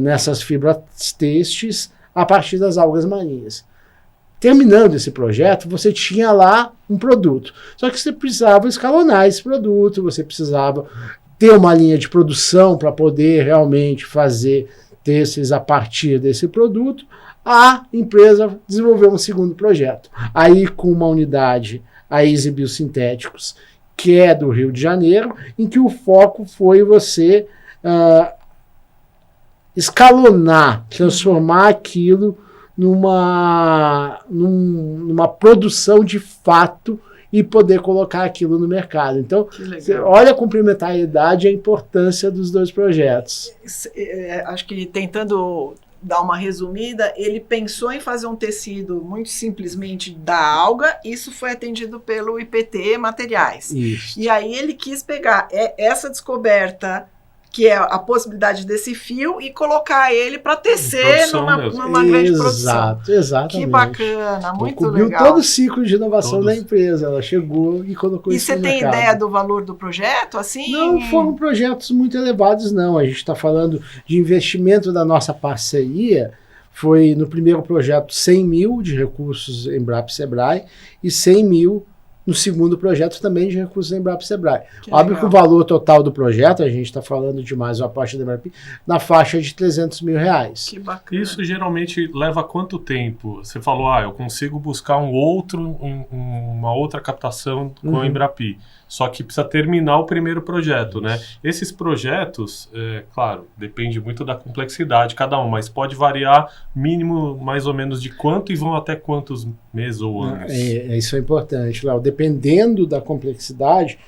nessas fibras têxteis a partir das algas marinhas. Terminando esse projeto, você tinha lá um produto. Só que você precisava escalonar esse produto, você precisava ter uma linha de produção para poder realmente fazer têxteis a partir desse produto. A empresa desenvolveu um segundo projeto. Aí com uma unidade, a Easy Biosintéticos, que é do Rio de Janeiro, em que o foco foi você escalonar, transformar aquilo numa produção de fato e poder colocar aquilo no mercado. Então, você olha a complementariedade e a importância dos dois projetos. Acho que tentando dar uma resumida, ele pensou em fazer um tecido muito simplesmente da alga, isso foi atendido pelo IPT Materiais. Isso. E aí ele quis pegar essa descoberta, que é a possibilidade desse fio, e colocar ele para tecer numa grande produção. Exatamente. Que bacana, muito cobriu legal. todo o ciclo de inovação da empresa. Ela chegou e colocou isso no mercado. E você tem ideia do valor do projeto? Assim? Não foram projetos muito elevados, não. A gente está falando de investimento da nossa parceria. Foi no primeiro projeto 100 mil de recursos Embrapa e Sebrae e 100 mil no segundo projeto também de recursos da Embrapa e Sebrae. Óbvio que o valor total do projeto, a gente está falando de mais uma parte da Embrapa, na faixa de R$300 mil. Que bacana. Isso geralmente leva quanto tempo? Você falou, eu consigo buscar uma outra captação com a Embrapi. Só que precisa terminar o primeiro projeto, né? Esses projetos, claro, depende muito da complexidade de cada um, mas pode variar mínimo mais ou menos de quanto e vão até quantos meses ou anos. Isso é importante, Léo. Dependendo da complexidade,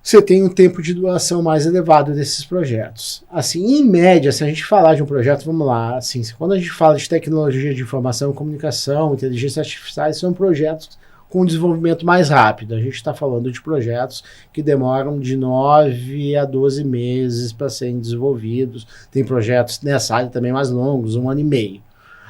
você tem um tempo de duração mais elevado desses projetos. Assim, em média, se a gente falar de um projeto, vamos lá, assim, quando a gente fala de tecnologia de informação e comunicação, inteligência artificial, são projetos com desenvolvimento mais rápido. A gente está falando de projetos que demoram de 9 a 12 meses para serem desenvolvidos. Tem projetos nessa área também mais longos, 1 ano e meio.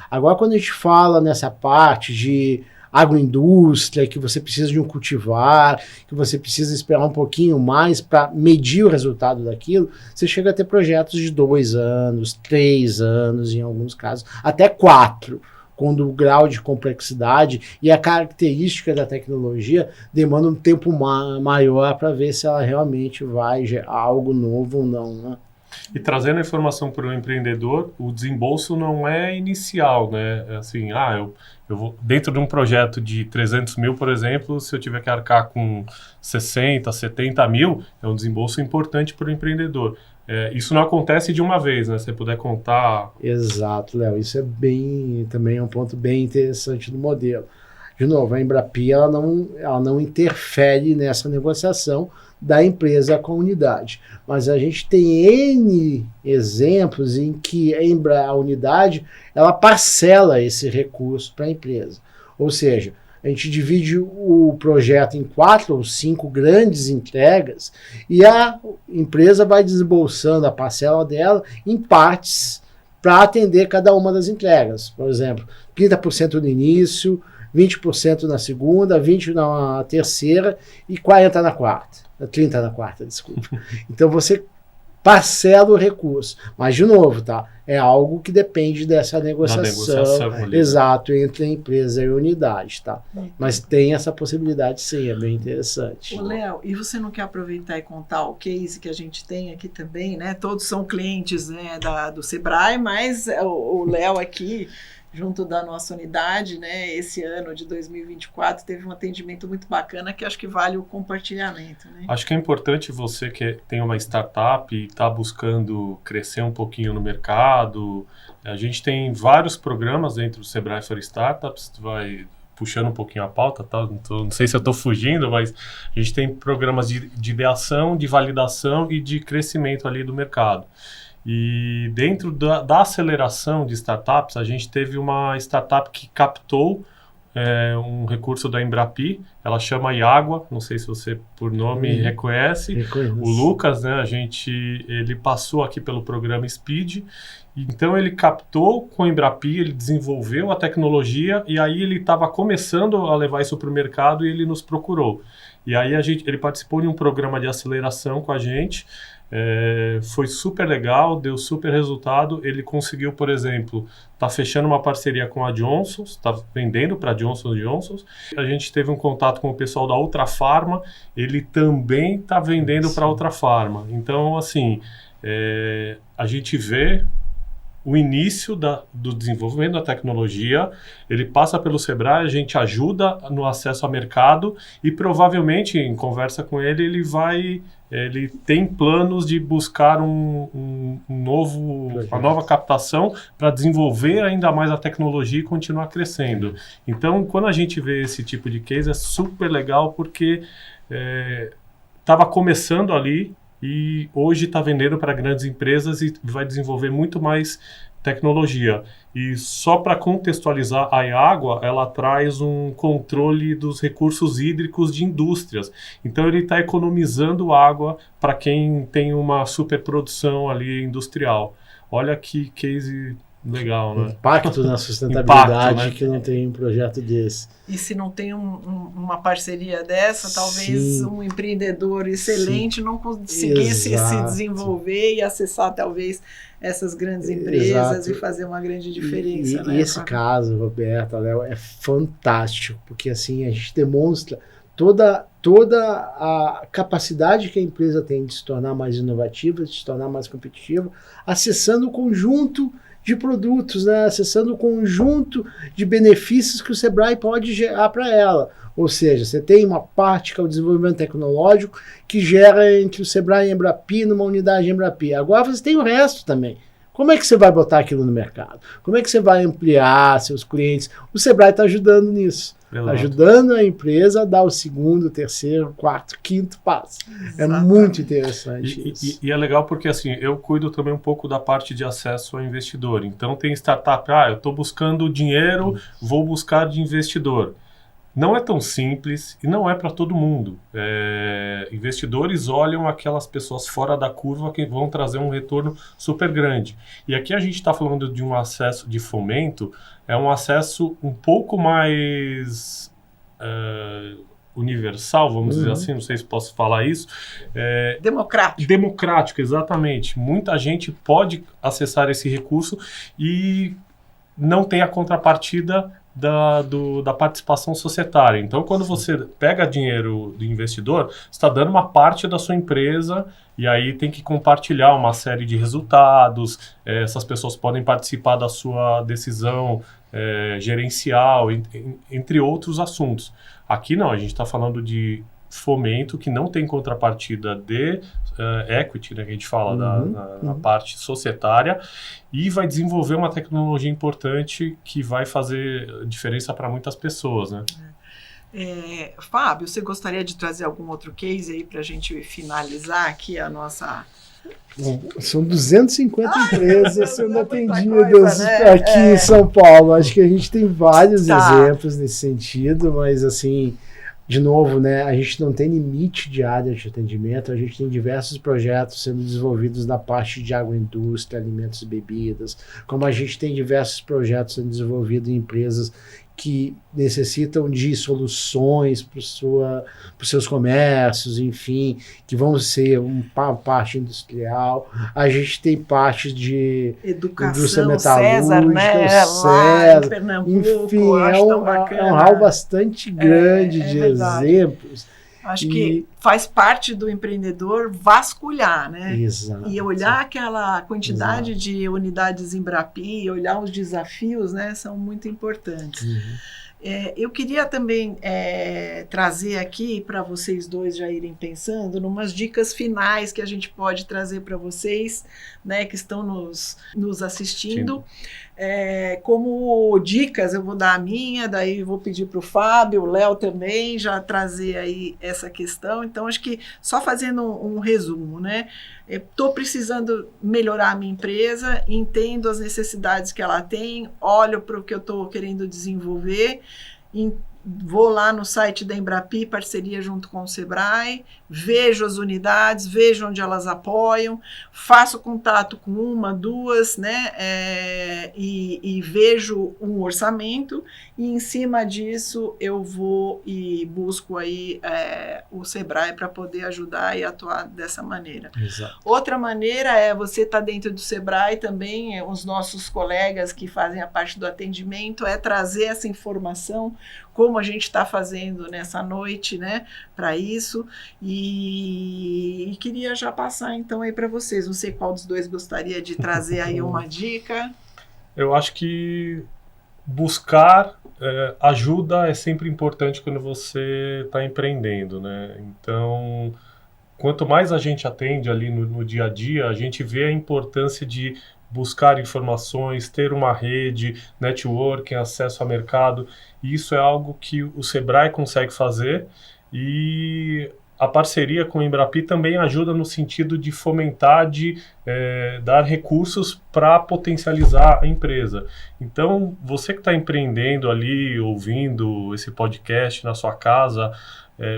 Agora, quando a gente fala nessa parte de agroindústria, que você precisa de um cultivar, que você precisa esperar um pouquinho mais para medir o resultado daquilo, você chega a ter projetos de 2 anos, 3 anos, em alguns casos, até 4, quando o grau de complexidade e a característica da tecnologia demanda um tempo maior para ver se ela realmente vai gerar algo novo ou não, né? E trazendo a informação para o empreendedor, o desembolso não é inicial, né? Assim, eu vou, dentro de um projeto de 300 mil, por exemplo, se eu tiver que arcar com 60, 70 mil, é um desembolso importante para o empreendedor. Isso não acontece de uma vez, né? Se você puder contar... Exato, Léo. Isso também é um ponto bem interessante do modelo. De novo, a Embrapi ela não interfere nessa negociação da empresa com a unidade. Mas a gente tem N exemplos em que a unidade ela parcela esse recurso para a empresa. Ou seja, a gente divide o projeto em 4 ou 5 grandes entregas e a empresa vai desembolsando a parcela dela em partes para atender cada uma das entregas. Por exemplo, 30% no início, 20% na segunda, 20% na terceira e 40% na quarta. 30% na quarta, desculpa. Então você parcela o recurso. Mas, de novo, tá? É algo que depende dessa negociação exato, entre a empresa e a unidade, tá? Mas tem essa possibilidade, sim, é bem interessante. Ô, Léo, e você não quer aproveitar e contar o case que a gente tem aqui também, né? Todos são clientes, né, do Sebrae, mas o Léo aqui, junto da nossa unidade, né, esse ano de 2024, teve um atendimento muito bacana que acho que vale o compartilhamento, né? Acho que é importante você que tem uma startup e está buscando crescer um pouquinho no mercado. A gente tem vários programas dentro do Sebrae for Startups, vai puxando um pouquinho a pauta, tá? Não sei se eu estou fugindo, mas a gente tem programas de ideação, de validação e de crescimento ali do mercado. E dentro da aceleração de startups, a gente teve uma startup que captou um recurso da Embrapi, ela chama Iagua, não sei se você por nome reconhece. O Lucas, né, ele passou aqui pelo programa Speed, então ele captou com a Embrapi, ele desenvolveu a tecnologia e aí ele estava começando a levar isso para o mercado e ele nos procurou. E aí ele participou de um programa de aceleração com a gente. Foi super legal, deu super resultado. Ele conseguiu, por exemplo, tá fechando uma parceria com a Johnson, está vendendo para a Johnson & Johnson. A gente teve um contato com o pessoal da Ultra Pharma, ele também está vendendo para a Ultra Pharma. Então, assim, a gente vê o início do desenvolvimento da tecnologia, ele passa pelo Sebrae, a gente ajuda no acesso ao mercado e provavelmente, em conversa com ele, ele tem planos de buscar uma nova captação para desenvolver ainda mais a tecnologia e continuar crescendo. Então, quando a gente vê esse tipo de case, é super legal porque estava começando ali e hoje está vendendo para grandes empresas e vai desenvolver muito mais tecnologia. E só para contextualizar, a Iagua, ela traz um controle dos recursos hídricos de indústrias. Então, ele está economizando água para quem tem uma superprodução ali industrial. Olha que case legal, né? Impacto na sustentabilidade, Impacto, né? Que não tem um projeto desse. E se não tem uma parceria dessa, talvez um empreendedor excelente não conseguisse se desenvolver e acessar talvez essas grandes empresas e fazer uma grande diferença. E esse caso, Roberta, Léo, é fantástico, porque assim a gente demonstra toda a capacidade que a empresa tem de se tornar mais inovativa, de se tornar mais competitiva, acessando o conjunto de produtos, né? Acessando o conjunto de benefícios que o Sebrae pode gerar para ela. Ou seja, você tem uma parte que é o desenvolvimento tecnológico que gera entre o Sebrae e a Embrapi numa unidade Embrapi. Agora você tem o resto também. Como é que você vai botar aquilo no mercado? Como é que você vai ampliar seus clientes? O Sebrae está ajudando nisso. Exato. Ajudando a empresa a dar o segundo, terceiro, quarto, quinto passo. Exatamente. É muito interessante isso. E é legal porque assim, eu cuido também um pouco da parte de acesso ao investidor. Então tem startup, eu estou buscando dinheiro, vou buscar de investidor. Não é tão simples e não é para todo mundo. Investidores olham aquelas pessoas fora da curva que vão trazer um retorno super grande. E aqui a gente está falando de um acesso de fomento, é um acesso um pouco mais universal, vamos dizer assim, não sei se posso falar isso. Democrático. Democrático, exatamente. Muita gente pode acessar esse recurso e não tem a contrapartida da participação societária. Então, quando você pega dinheiro do investidor, você está dando uma parte da sua empresa e aí tem que compartilhar uma série de resultados, essas pessoas podem participar da sua decisão gerencial, entre outros assuntos. Aqui não, a gente está falando de fomento que não tem contrapartida de equity, né, que a gente fala na parte societária, e vai desenvolver uma tecnologia importante que vai fazer diferença para muitas pessoas, né? Fábio, você gostaria de trazer algum outro case aí para a gente finalizar aqui a nossa... Bom, são 250 empresas sendo atendidas coisa, né? aqui em São Paulo. Acho que a gente tem vários exemplos nesse sentido, mas assim... De novo, né, a gente não tem limite de área de atendimento, a gente tem diversos projetos sendo desenvolvidos na parte de agroindústria, alimentos e bebidas, como a gente tem diversos projetos sendo desenvolvidos em empresas que necessitam de soluções para os seus comércios, enfim, que vão ser uma parte industrial. A gente tem parte de indústria metalúrgica, César, né? Lá em Pernambuco, enfim, é um hall bastante grande de exemplos. Acho que faz parte do empreendedor vasculhar, né? Exato. E olhar aquela quantidade de unidades Embrapi, olhar os desafios, né? São muito importantes. Eu queria também trazer aqui para vocês dois já irem pensando numas dicas finais que a gente pode trazer para vocês, né, que estão nos assistindo. Como dicas, eu vou dar a minha, daí vou pedir para o Fábio, o Léo também, já trazer aí essa questão. Então, acho que só fazendo um resumo, né? Estou precisando melhorar a minha empresa, entendo as necessidades que ela tem, olho para o que eu estou querendo desenvolver, vou lá no site da Embrapi, parceria junto com o Sebrae, vejo as unidades, vejo onde elas apoiam, faço contato com uma, duas, né, e vejo um orçamento, e em cima disso eu vou e busco aí o Sebrae para poder ajudar e atuar dessa maneira. Exato. Outra maneira você estar dentro do Sebrae também, os nossos colegas que fazem a parte do atendimento, trazer essa informação como a gente está fazendo nessa noite, né, para isso, e queria já passar então aí para vocês, não sei qual dos dois gostaria de trazer aí uma dica. Eu acho que buscar ajuda é sempre importante quando você está empreendendo, né? Então, quanto mais a gente atende ali no dia a dia, a gente vê a importância de buscar informações, ter uma rede, networking, acesso a mercado. E isso é algo que o Sebrae consegue fazer, e a parceria com o Embrapi também ajuda no sentido de fomentar, de dar recursos para potencializar a empresa. Então, você que está empreendendo ali, ouvindo esse podcast na sua casa,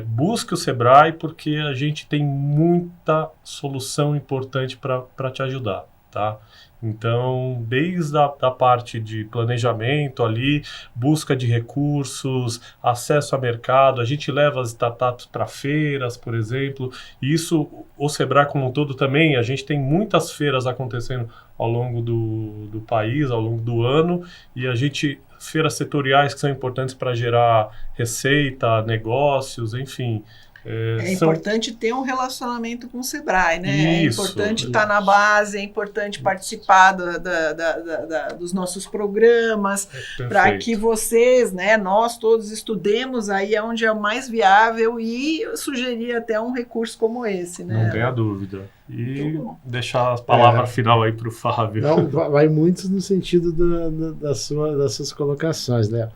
busque o Sebrae, porque a gente tem muita solução importante para te ajudar, tá? Então, desde a parte de planejamento ali, busca de recursos, acesso a mercado, a gente leva as startups para feiras, por exemplo, e isso, o Sebrae como um todo também, a gente tem muitas feiras acontecendo ao longo do país, ao longo do ano, e a gente, feiras setoriais que são importantes para gerar receita, negócios, enfim. É importante ter um relacionamento com o Sebrae, né? Isso, é importante estar na base, é importante participar dos nossos programas, para que vocês, né, nós todos estudemos aí onde é o mais viável, e eu sugerir até um recurso como esse, né? Não tenha dúvida. E deixar a palavra final aí para o Fábio. Não, vai muito no sentido das suas colocações, né?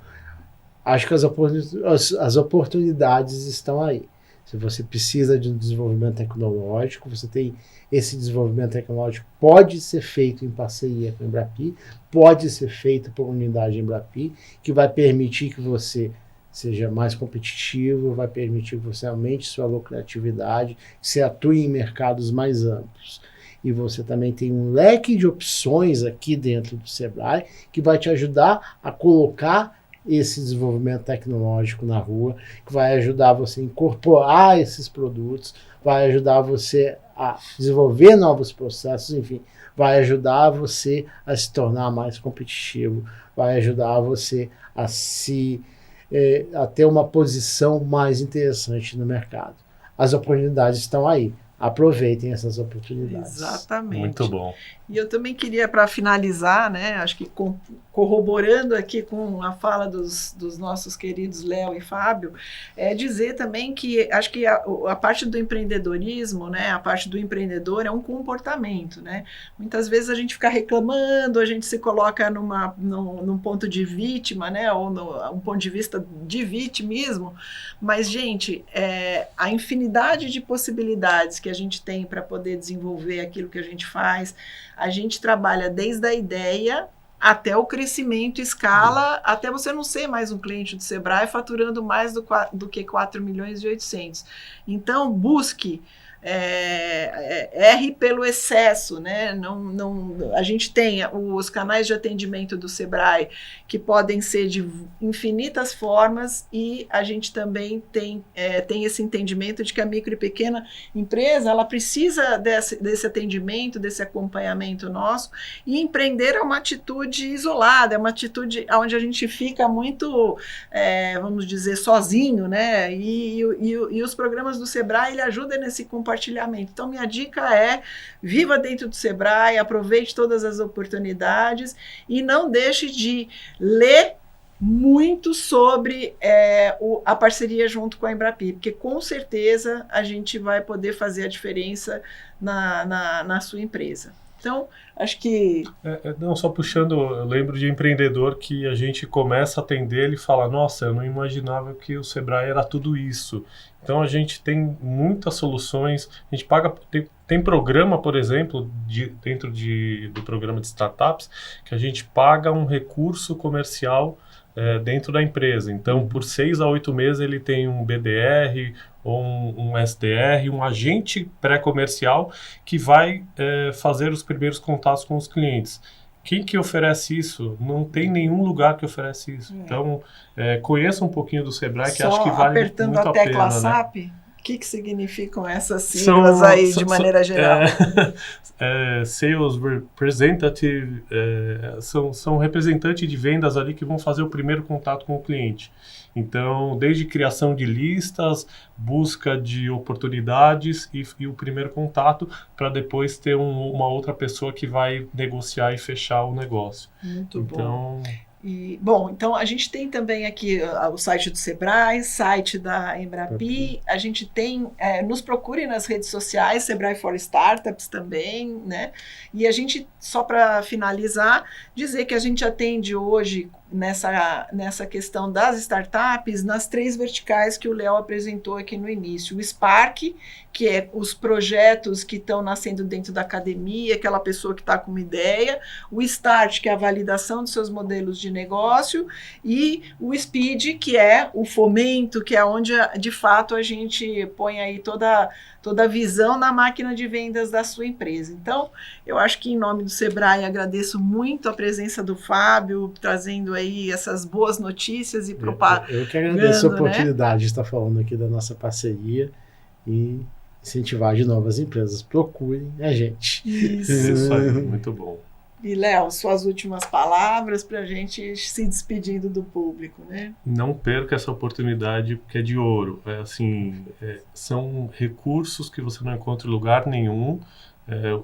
Acho que as oportunidades estão aí. Se você precisa de um desenvolvimento tecnológico, você tem esse desenvolvimento tecnológico, pode ser feito em parceria com a Embrapi, pode ser feito por unidade Embrapi, que vai permitir que você seja mais competitivo, vai permitir que você aumente sua lucratividade, que você atue em mercados mais amplos. E você também tem um leque de opções aqui dentro do Sebrae que vai te ajudar a colocar esse desenvolvimento tecnológico na rua, que vai ajudar você a incorporar esses produtos, vai ajudar você a desenvolver novos processos, enfim, vai ajudar você a se tornar mais competitivo, vai ajudar você a ter uma posição mais interessante no mercado. As oportunidades estão aí. Aproveitem essas oportunidades. Exatamente. Muito bom. E eu também queria, para finalizar, né, acho que corroborando aqui com a fala dos nossos queridos Léo e Fábio, dizer também que acho que a parte do empreendedorismo, né, a parte do empreendedor é um comportamento, né? Muitas vezes a gente fica reclamando, a gente se coloca num ponto de vítima, né, ou um ponto de vista de vitimismo, mas, gente, a infinidade de possibilidades que a gente tem para poder desenvolver aquilo que a gente faz, a gente trabalha desde a ideia até o crescimento, escala, até você não ser mais um cliente do Sebrae faturando mais do que 4 milhões e 800. Então, busque, erre pelo excesso, né? A gente tem os canais de atendimento do Sebrae, que podem ser de infinitas formas, e a gente também tem esse entendimento de que a micro e pequena empresa, ela precisa desse atendimento, desse acompanhamento nosso, e empreender é uma atitude isolada, é uma atitude onde a gente fica muito, vamos dizer, sozinho, né? E os programas do Sebrae, ele ajuda nesse compartilhamento. Então, minha dica é: viva dentro do Sebrae, aproveite todas as oportunidades e não deixe de ler muito sobre a parceria junto com a Embrapi, porque com certeza a gente vai poder fazer a diferença na sua empresa. Então, acho que... Não, só puxando, eu lembro de empreendedor que a gente começa a atender, ele fala: nossa, eu não imaginava que o Sebrae era tudo isso. Então, a gente tem muitas soluções, a gente paga... Tem programa, por exemplo, dentro do programa de startups, que a gente paga um recurso comercial dentro da empresa. Então, por 6 a 8 meses, ele tem um BDR ou um SDR, um agente pré-comercial que vai fazer os primeiros contatos com os clientes. Quem que oferece isso? Não tem nenhum lugar que oferece isso. Então, conheça um pouquinho do Sebrae, que acho que vale muito a pena. Apertando a tecla SAP, né? O que significam essas siglas aí, de maneira geral? Sales Representative são representantes de vendas ali que vão fazer o primeiro contato com o cliente. Então, desde criação de listas, busca de oportunidades e o primeiro contato, para depois ter uma outra pessoa que vai negociar e fechar o negócio. Muito bom. Então a gente tem também aqui o site do Sebrae, site da Embrapi, a gente tem, nos procure nas redes sociais, Sebrae for Startups também, né? E a gente, só para finalizar, dizer que a gente atende hoje nessa questão das startups, nas 3 verticais que o Léo apresentou aqui no início. O Spark, que é os projetos que estão nascendo dentro da academia, aquela pessoa que está com uma ideia. O Start, que é a validação dos seus modelos de negócio. E o Speed, que é o fomento, que é onde, de fato, a gente põe aí toda a visão na máquina de vendas da sua empresa. Então, eu acho que, em nome do Sebrae, agradeço muito a presença do Fábio, trazendo aí essas boas notícias e propaganda. Eu que agradeço a oportunidade de estar falando aqui da nossa parceria e incentivar de novas empresas. Procurem a gente. Isso aí, muito bom. E, Léo, suas últimas palavras para a gente se despedindo do público, né? Não perca essa oportunidade, porque é de ouro. São recursos que você não encontra em lugar nenhum.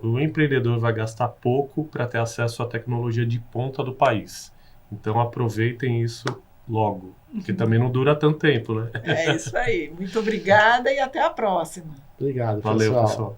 O empreendedor vai gastar pouco para ter acesso à tecnologia de ponta do país. Então, aproveitem isso logo, porque também não dura tanto tempo, né? É isso aí. Muito obrigada e até a próxima. Obrigado, Valeu, pessoal.